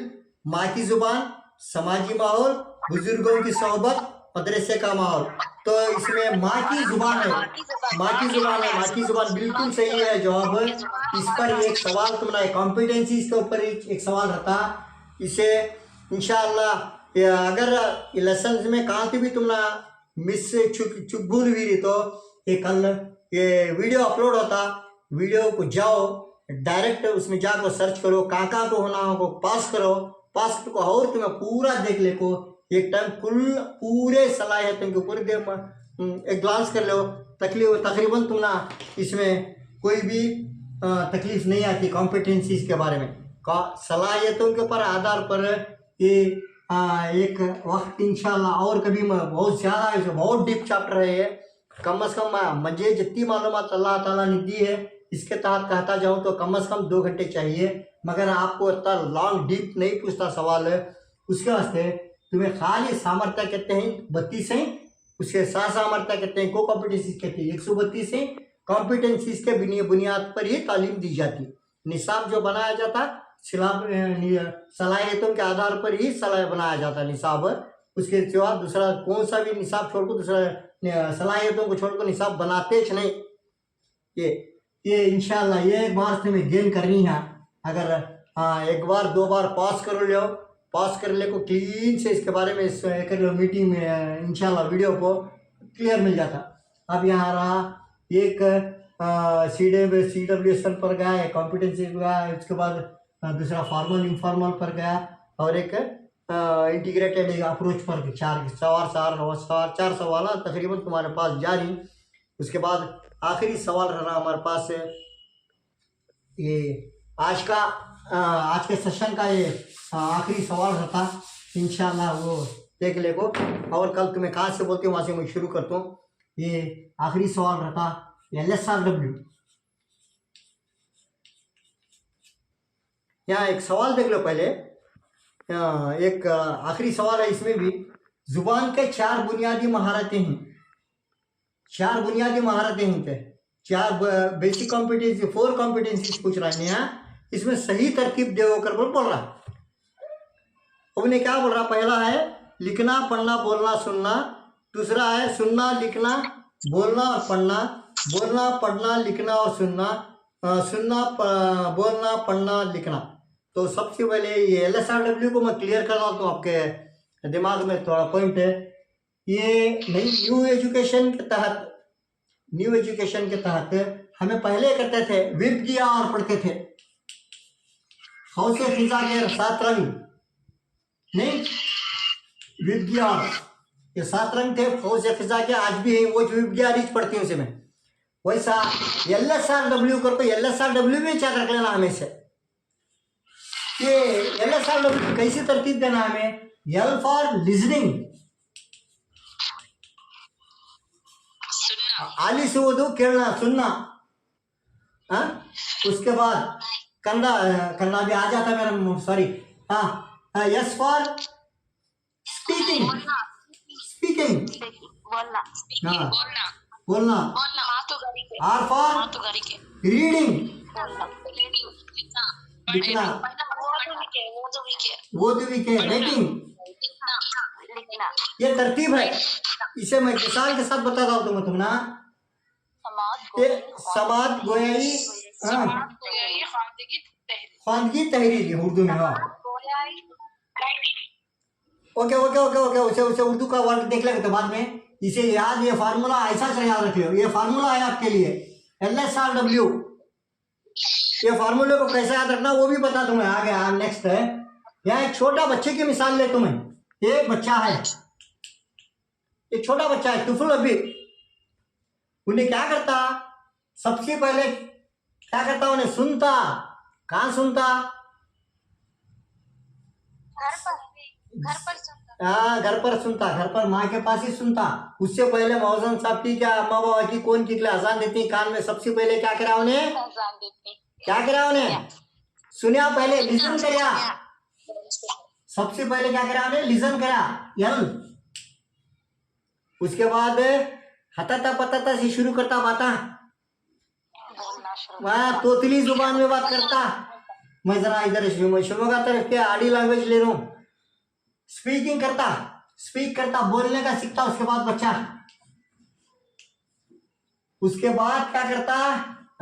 माँ की जुबान, समाजी माहौल, बुजुर्गों की सोहबत, मदरसे का माहौल। तो इसमें माँ की जुबान है, माँ की जुबान है, माँ की जुबान बिल्कुल सही है जवाब। इस पर एक सवाल तुमने कॉम्पिटेंसी के ऊपर एक सवाल रहता, इसे इंशाअल्लाह अगर लेसन में कहाँ से भी तुमने मिस चुक भूल हुई तो ये कल ये वीडियो अपलोड होता, वीडियो को जाओ डायरेक्ट उसमें जाकर सर्च करो, कहाँ को होना हो पास करो, पास को और तुम्हें पूरा देख ले को एक टाइम कुल पूरे सलाहियतों के ऊपर एक ग्लांस कर लो। तकरीबन तुमने इसमें कोई भी तकलीफ नहीं आती कॉम्पिटेंसीज के बारे में। सलाहियतों के ऊपर आधार पर ये एक वक्त इंशाल्लाह और कभी बहुत ज़्यादा बहुत डीप चैप्टर है ये। कम से कम मुझे जितनी मालूमात अल्लाह ताला ने दी है इसके तहत कहता जाऊँ तो कम से कम 2 घंटे चाहिए, मगर आपको इतना लॉन्ग डीप नहीं पूछता सवाल है। उसके वास्ते तुम्हें खाली सामर्थ्य कहते हैं 32 हैं, उसके साथ सामर्थ्य कहते हैं को कॉम्पिटेंसीज कहते हैं 132 हैं। कॉम्पिटेंसीज के बुनियाद पर ही तालीम दी जाती। निसाब जो बनाया जाता सलाहियतों के आधार पर ही बनाया जाता निसाब। उसके सिवा दूसरा कौन सा भी निसाब छोड़कर दूसरा सलाहियतों को छोड़कर निसाब बनाते नहीं। ये इंशाल्लाह ये एक बार से मैं गेन करनी है। अगर एक बार 2 बार पास कर लो, पास कर ले को क्लीन से इसके बारे में कर लो मीटिंग में इंशाल्लाह वीडियो को क्लियर मिल जाता। अब यहाँ रहा एक CWSN पर गया, एक कॉम्पिटेंसी गया, उसके बाद दूसरा फॉर्मल इनफॉर्मल पर गया और एक इंटीग्रेटेड अप्रोच पर 4 सवाल तकरीबन तुम्हारे पास जारी। उसके बाद आखिरी सवाल रहा हमारे पास ये आज के सेशन का ये आखिरी सवाल रहता इंशाल्लाह वो देख ले को। और कल तुम्हें कहाँ से बोलते हो वहाँ से मैं शुरू करता हूँ। ये आखिरी सवाल रहता LSRW। यहाँ एक सवाल देख लो पहले, एक आखिरी सवाल है इसमें भी। जुबान के 4 बुनियादी महारतें हैं, 4 बुनियादी महारतें हैं, 4 बेसिक कॉम्पिटेंसी 4 कॉम्पिटेंसीज पूछ रहा है यहाँ। इसमें सही तरकीब देकर बोल रहा। उन्हें क्या बोल रहा, पहला है लिखना पढ़ना बोलना सुनना, दूसरा है सुनना लिखना बोलना और पढ़ना, बोलना पढ़ना लिखना और सुनना, सुनना बोलना पढ़ना लिखना। तो सबसे पहले ये LSRW को मैं क्लियर कर रहा हूँ, आपके दिमाग में थोड़ा पॉइंट है। ये न्यू एजुकेशन के तहत हमें पहले करते थे विप किया और पढ़ते थे हौसे फिजा के साथ रंग नहीं, विज्ञान, ये 7 रंग थे फौज फिजा के, आज भी है वो जो विज्ञान पढ़ती हूँ उसे मैं। वैसा LSRW कर, तो LSRW में क्या रख लेना हमें से, ये LSRW कैसी तरतीब देना हमें, L फॉर लिजनिंग, आली से वो दो केळना सुनना, हाँ। उसके बाद कन्ना भी आ जाता मेरा, सॉरी, हाँ। यस फॉर स्पीकिंग, स्पीकिंग हाँ बोलना। आर फॉर रीडिंग, लिखना। वो के राइटिंग, ये तरतीब है। इसे मैं मिसाल के साथ बताता हूँ तुम्हें, तुम ना समाज गोयाई, खानगी तहरीर उर्दू में, हाँ। ओके ओके ओके ओके, उसे उर्दू का वर्ड देख लेंगे तो बाद में। इसे याद, ये फार्मूला ऐसा से याद रख लो, ये फार्मूला है आपके लिए LSRW। ये फार्मूले को कैसे याद रखना वो भी बता दूंगा आगे। नेक्स्ट है, यहाँ एक छोटा बच्चे की मिसाल ले तुम्हें। एक बच्चा है, एक छोटा बच्चा है तुफुल अभी, उन्हें क्या करता, सबसे पहले क्या करता, उन्हें सुनता। कहाँ सुनता, हाँ घर पर सुनता, घर पर माँ के पास ही सुनता। उससे पहले मौजन साहब की क्या अम्मा बाबा की कौन की अजान देती कान में, सबसे पहले क्या करा उन्हें, क्या करा उन्हें, सुनिया, पहले लिसन करा, सबसे पहले क्या करा उन्हें, लिसन करा, यल। उसके बाद हताता पताता से शुरू करता बाता, वहाँ तोतली जुबान में बात करता। मैं जरा इधर शुभगा तरफ के आड़ी लैंग्वेज ले रहा हूँ। स्पीकिंग करता, स्पीक करता, बोलने का सीखता। उसके बाद बच्चा, उसके बाद क्या करता,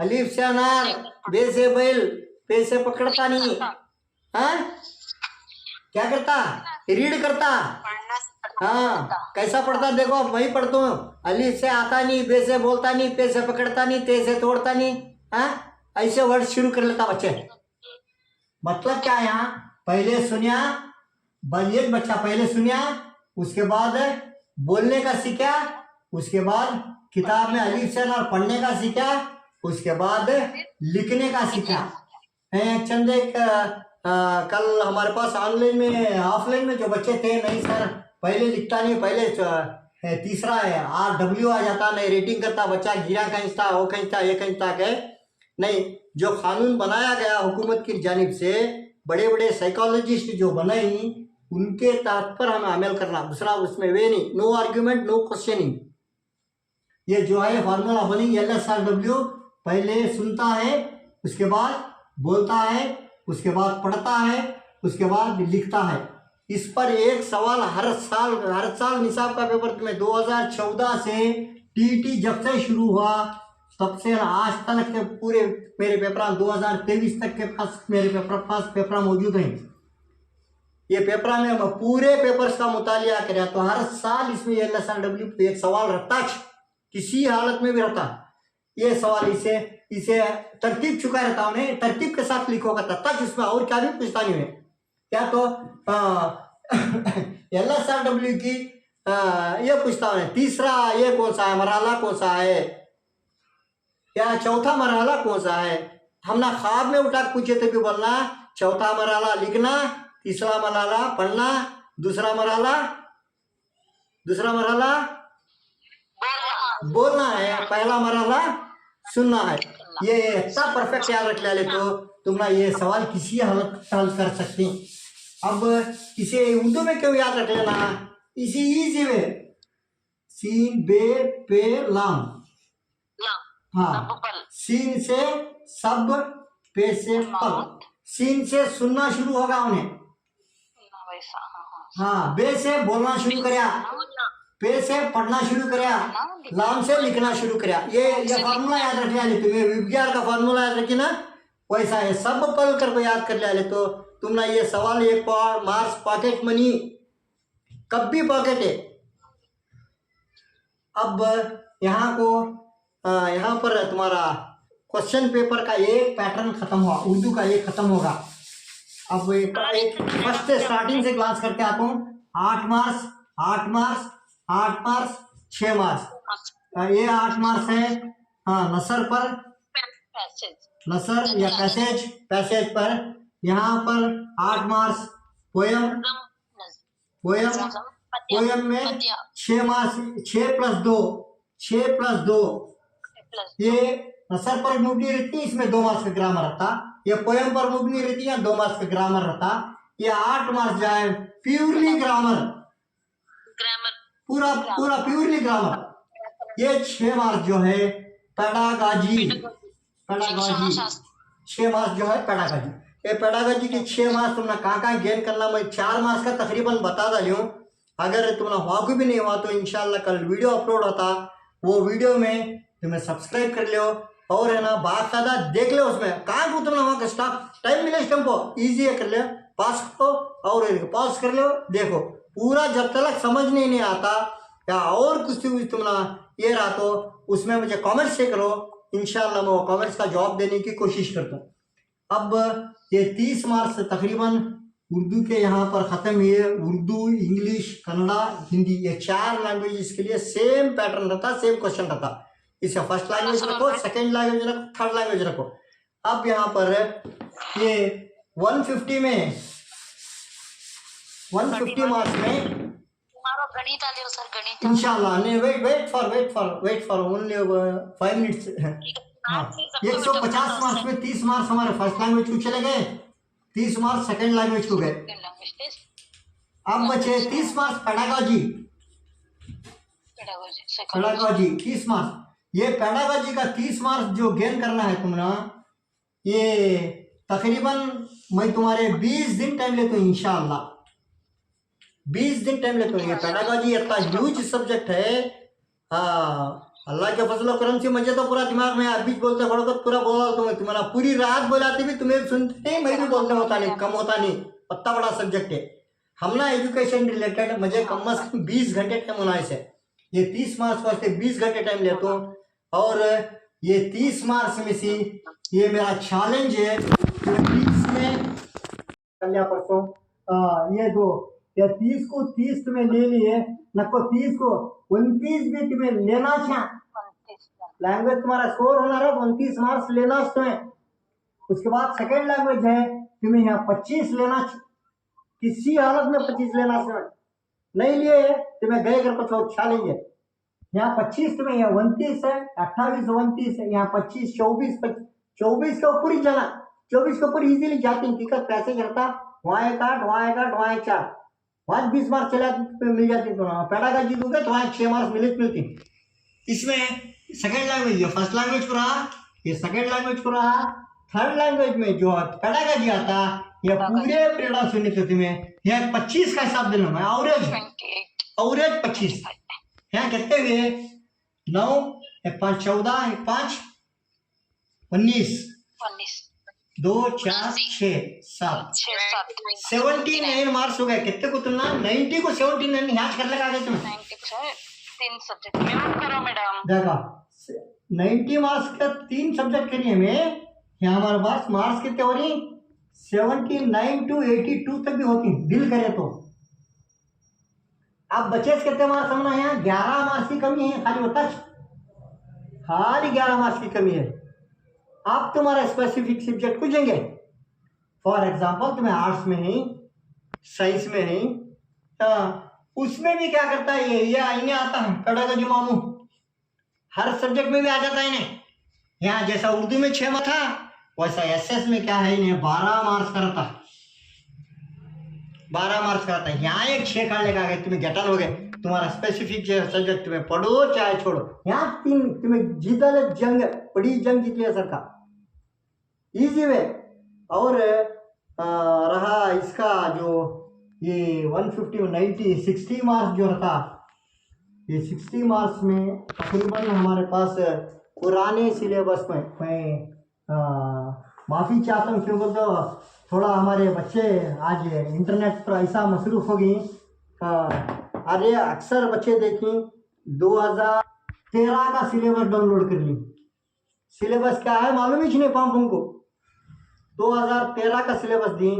अलीफ से अनार, बे से बैल, पे से पकड़ता नहीं, हाँ क्या करता, रीड करता, हाँ कैसा पढ़ता देखो, वही पढ़ता हूँ। अलीफ से आता नहीं, बे से बोलता नहीं, पे से पकड़ता नहीं, ते से तोड़ता नहीं, हाँ ऐसे वर्ड शुरू कर लेता बच्चे। मतलब क्या है, यहाँ पहले सुनिया, एक बच्चा पहले सुनिया, उसके बाद बोलने का सीखा, उसके बाद किताब में अलीफ से अनार पढ़ने का सीखा, उसके बाद लिखने का सीखा। चंद एक कल हमारे पास ऑनलाइन में ऑफलाइन में जो बच्चे थे, नहीं सर पहले लिखता नहीं, पहले तीसरा है RW आ जाता, नहीं रेटिंग करता बच्चा, गिरा कहीं था, वो कहीं था, ये कहीं था के नहीं। जो कानून बनाया गया हुकूमत की जानिब से, बड़े बड़े साइकोलॉजिस्ट जो बनाई, उनके तहत पर हमें अमल करना, दूसरा उसमें वे नहीं, नो आर्ग्यूमेंट नो क्वेश्चनिंग। ये जो है फार्मूला बनी LSRW, पहले सुनता है, उसके बाद बोलता है, उसके बाद पढ़ता है, उसके बाद लिखता है। इस पर एक सवाल हर साल निसाब का पेपर तुम्हें 2014 से TT जब से शुरू हुआ तब से आज तक के पूरे मेरे पेपर 2023 तक के पास मेरे पेपर मौजूद हैं। ये पेपर में पूरे पेपर्स का मुतालिया करें तो हर साल इसमें LSRW पे एक सवाल रहता, किसी हालत में भी रहता। ये सवाल इसे तरतीब चुका रहता, उन्हें तरतीब के साथ लिखोगा तब उसमें और क्या भी पूछता नहीं है। क्या तो LSRW की ये पूछता है, तीसरा ये कौन सा है, मरहला कौन सा है, या चौथा मरहला कौन सा है। हमने ख्वाब में उठा पूछे थे भी बोलना, चौथा मरहला लिखना, तीसरा मरहला पढ़ना, दूसरा मरहला बोलना है, पहला मरहला सुनना है। ये इतना परफेक्ट याद रख ले तो तुम ना ये सवाल किसी हालत हल कर सकते। अब इसे उर्दू में क्यों याद रख लेना, इसी इजी वे, सीन बे पे लाम, हाँ सीन से सब, पे से पल। सीन से सुनना शुरू होगा उन्हें, हाँ बे से बोलना शुरू करा, पे से पढ़ना शुरू करा, लाम से लिखना शुरू करा। ये फार्मूला याद रखने वाले, तुम्हें विज्ञान का फार्मूला याद रखी ना, वैसा है। सब पल कर को याद कर ले तो तुम ना ये सवाल एक मार्क्स पॉकेट मनी कब भी पॉकेट है। अब यहाँ पर तुम्हारा क्वेश्चन पेपर का एक पैटर्न खत्म हुआ, उर्दू का एक खत्म होगा। अब एक फर्स्ट स्टार्टिंग से क्लास करके आता हूँ। 8 मार्क्स 8 मार्क्स, 8 मार्क्स, 6 मार्क्स। ये 8 मार्क्स है। हाँ, नसर पर, नसर या पैसेज पर यहाँ पर 8 मार्क्स। पोयम, पोयम में 6 मार्क्स, 6+2 ये नसर पर मुबनी रहती, इसमें 2 मार्क्स का ग्रामर रहता। ये पोयम पर मुबनी रहती है, 2 मार्क्स का ग्रामर रहता। ये 8 मार्क्स जाए प्योरली ग्रामर, पूरा प्योरली ग्रामर। ये 6 मार्क्स जो है पेडागॉजी 6 मार्क्स जो है पेडागॉजी। ये पेडागॉजी के 6 मार्क्स तुमने कहाँ गेन करना, मैं 4 मार्क्स का तकरीबन बता डाली हूँ। अगर तुमने वाकई भी नहीं हुआ तो इंशाल्लाह कल वीडियो अपलोड होता, वो वीडियो में तुम्हें सब्सक्राइब कर लियो और है ना बाकायदा देख लो। उसमें कहाँ को तुमने वहाँ का स्टॉप टाइम मिले टेम्पो ईजी है, कर लियो, पास करो और पॉज कर लो, देखो पूरा। जब तक समझ नहीं आता या और कुछ तुमने ये रहा तो उसमें मुझे कमेंट्स से करो, इंशाल्लाह मैं वो कमेंट्स का जवाब देने की कोशिश करता हूँ। अब ये 30 मार्क्स तकरीबन उर्दू के यहाँ पर ख़त्म हुए। उर्दू, इंग्लिश, कन्नड़ा, हिंदी, ये 4 लैंग्वेज के लिए सेम पैटर्न रहता, सेम क्वेश्चन रहता। इसे फर्स्ट लैंग्वेज रखो, सेकेंड लैंग्वेज रखो, थर्ड लैंग्वेज रखो। अब यहाँ पर ये 150 में 150 मार्क्स में गणित आ लियो सर, गणित इंशाल्लाह। नहीं, वेट फॉर ओनली 5 मिनट्स। हाँ, 150 मार्क्स में 30 मार्क्स हमारे फर्स्ट लैंग्वेज को चले गए, 30 मार्क्स सेकेंड लैंग्वेज को गए। अब बचे 30 मार्क्स पेडागॉजी 30 मार्क्स। ये पेडागॉजी का 30 मार्क्स जो गेन करना है तुमने, ये तकरीबन मैं तुम्हारे 20 दिन टाइम लेता हूँ इंशाल्लाह, 20 दिन टाइम लेता हूँ। ये पेडागॉजी इतना ह्यूज सब्जेक्ट है। हाँ, अल्लाह के फजल करम से मुझे तो पूरा दिमाग में अभी बोलते पड़ो तो पूरा बोला तुम्हारा पूरी रात बोलाती भी तुम्हें सुनते नहीं, मैं भी बोलते होता नहीं, कम होता नहीं, इतना बड़ा सब्जेक्ट है। हम ना एजुकेशन रिलेटेड मुझे कम से कम 20 घंटे टाइम होना है। ये 30 मार्क्स वास्ते 20 घंटे टाइम लेता हूँ और ये 30 मार्क्स में से ये मेरा चैलेंज है। 30 में कल परसों ये 30 को 30 तुम्हें ले लिए, नको 30 को 29 भी तुम्हें लेना चाहिए। लैंग्वेज तुम्हारा स्कोर होना रहा 29 मार्क्स लेना तुम्हें। उसके बाद सेकेंड लैंग्वेज है तुम्हें यहाँ 25 लेना, किसी हालत में 25 लेना नहीं लिए तुम्हें गए कर कुछ और छा लेंगे। यहाँ 25 तुम्हें यहाँ 29 है, 28 29 है, यहाँ 25 24 के ऊपर ही जाना, 24 के ऊपर इजीली जाती है। पैसे करता वहाँ एक 8 वहाँ एक 8 वहाँ एक 4 वहाँ 20 मार्क्स चला मिल जाती तो पेडागॉजी हो गए तो वहाँ 6 मार्क्स मिलती। इसमें सेकेंड लैंग्वेज जो फर्स्ट लैंग्वेज को रहा, ये सेकेंड लैंग्वेज को रहा। थर्ड लैंग्वेज में जो पेडागॉजी आता ये पूरे पीरियड सुनने थे तुम्हें यहाँ 25 का हिसाब देना मैं, एवरेज 25। यहाँ कितने हुए 9 1 5 14 1 5 19 2 4 6 7 79 मार्क्स हो गए। कितने को तुलना 90 को 79 याद कर लगा तुम्हें 3 सब्जेक्ट म्यूट करो मैडम। देखा 90 मार्क्स का 3 सब्जेक्ट के लिए में यहाँ हमारे पास मार्क्स कितने हो रही 79 to 82 तक भी होती दिल करे तो। अब बचे कितने मार्क्स हमने यहाँ 11 मार्क्स की कमी है, खाली होता खाली 11 मार्क्स की कमी है। आप तुम्हारा स्पेसिफिक सब्जेक्ट पूछेंगे, फॉर एग्जाम्पल तुम्हें आर्ट्स में ही साइंस में ही उसमें भी क्या करता है ये इन्हें आता है पेडागॉजी मामू, हर सब्जेक्ट में भी आ जाता है इन्हें। यहाँ जैसा उर्दू में 6 मार्क्स था वैसा एसएस में क्या है इन्हें 12 मार्क्स का रहता, 12 मार्क्स का रहता है। यहाँ एक 6 काट लेकर आ गए तुम्हें गटल हो गए, तुम्हारा स्पेसिफिक सब्जेक्ट तुम्हें पढ़ो चाहे छोड़ो। यहाँ 3 तुम्हें जीता ले जंग, बड़ी जंग जीत लिया सर का इजी वे। और रहा इसका जो ये 150 90 60 मार्क्स जो रहता, ये 60 मार्क्स में तकरीबन हमारे पास पुराने सिलेबस में मैं माफ़ी चाहता हूँ क्यों बोलते थोड़ा हमारे बच्चे आज इंटरनेट पर ऐसा मसरूफ़ हो गई। अरे अक्सर बच्चे देखी 2013 का सिलेबस डाउनलोड कर ली। सिलेबस क्या है मालूम ही नहीं पाऊँ तुमको, 2013 का सिलेबस दी,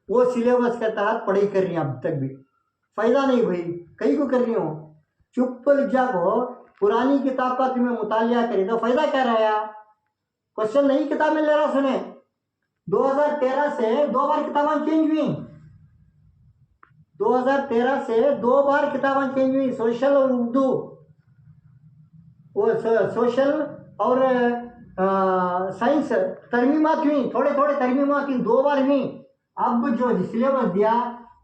वो सिलेबस के तहत पढ़ाई कर रही हैं अब तक भी। फायदा नहीं भाई, कहीं को कर रही हो चुप जब हो, पुरानी किताब का तुम्हें मुतालिया करे तो फायदा क्या रहा। क्वेश्चन नई किताब में ले रहा सुने, 2013 से 2 बार किताबें चेंज हुई, 2013 से 2 बार किताबें चेंज हुई, सोशल और उर्दू, वो सोशल और साइंस तरमीमात हुई, थोड़े थोड़े तरमीमात हुई, 2 बार हुई। अब जो सिलेबस दिया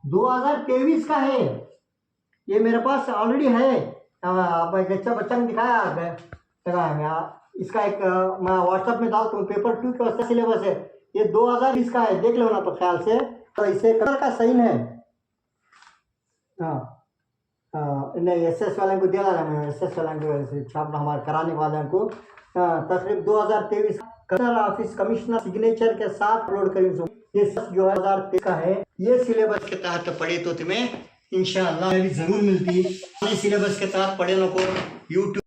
2023 का है, ये मेरे पास ऑलरेडी है, बच्चा ने दिखाया, इसका एक मैं व्हाट्सएप में डालता हूँ, पेपर 2 का सिलेबस है, ये 2020 का है, देख लो ना तो ख्याल से, तो इसे कलर का सही है। नहीं एसएस वाले को दिया ना, मैं एसएस वाले को छापना हमारे कराने वाले को तकरीब 2023 कलर ऑफिस कमिश्नर सिग्नेचर के साथ अपलोड करेंगे। ये जो 2023 का है, ये सिलेबस के तहत पढ़े तो तुम्हें इंशाअल्लाह भी जरूर मिलती है। सिलेबस के तहत पढ़े को यूट्यूब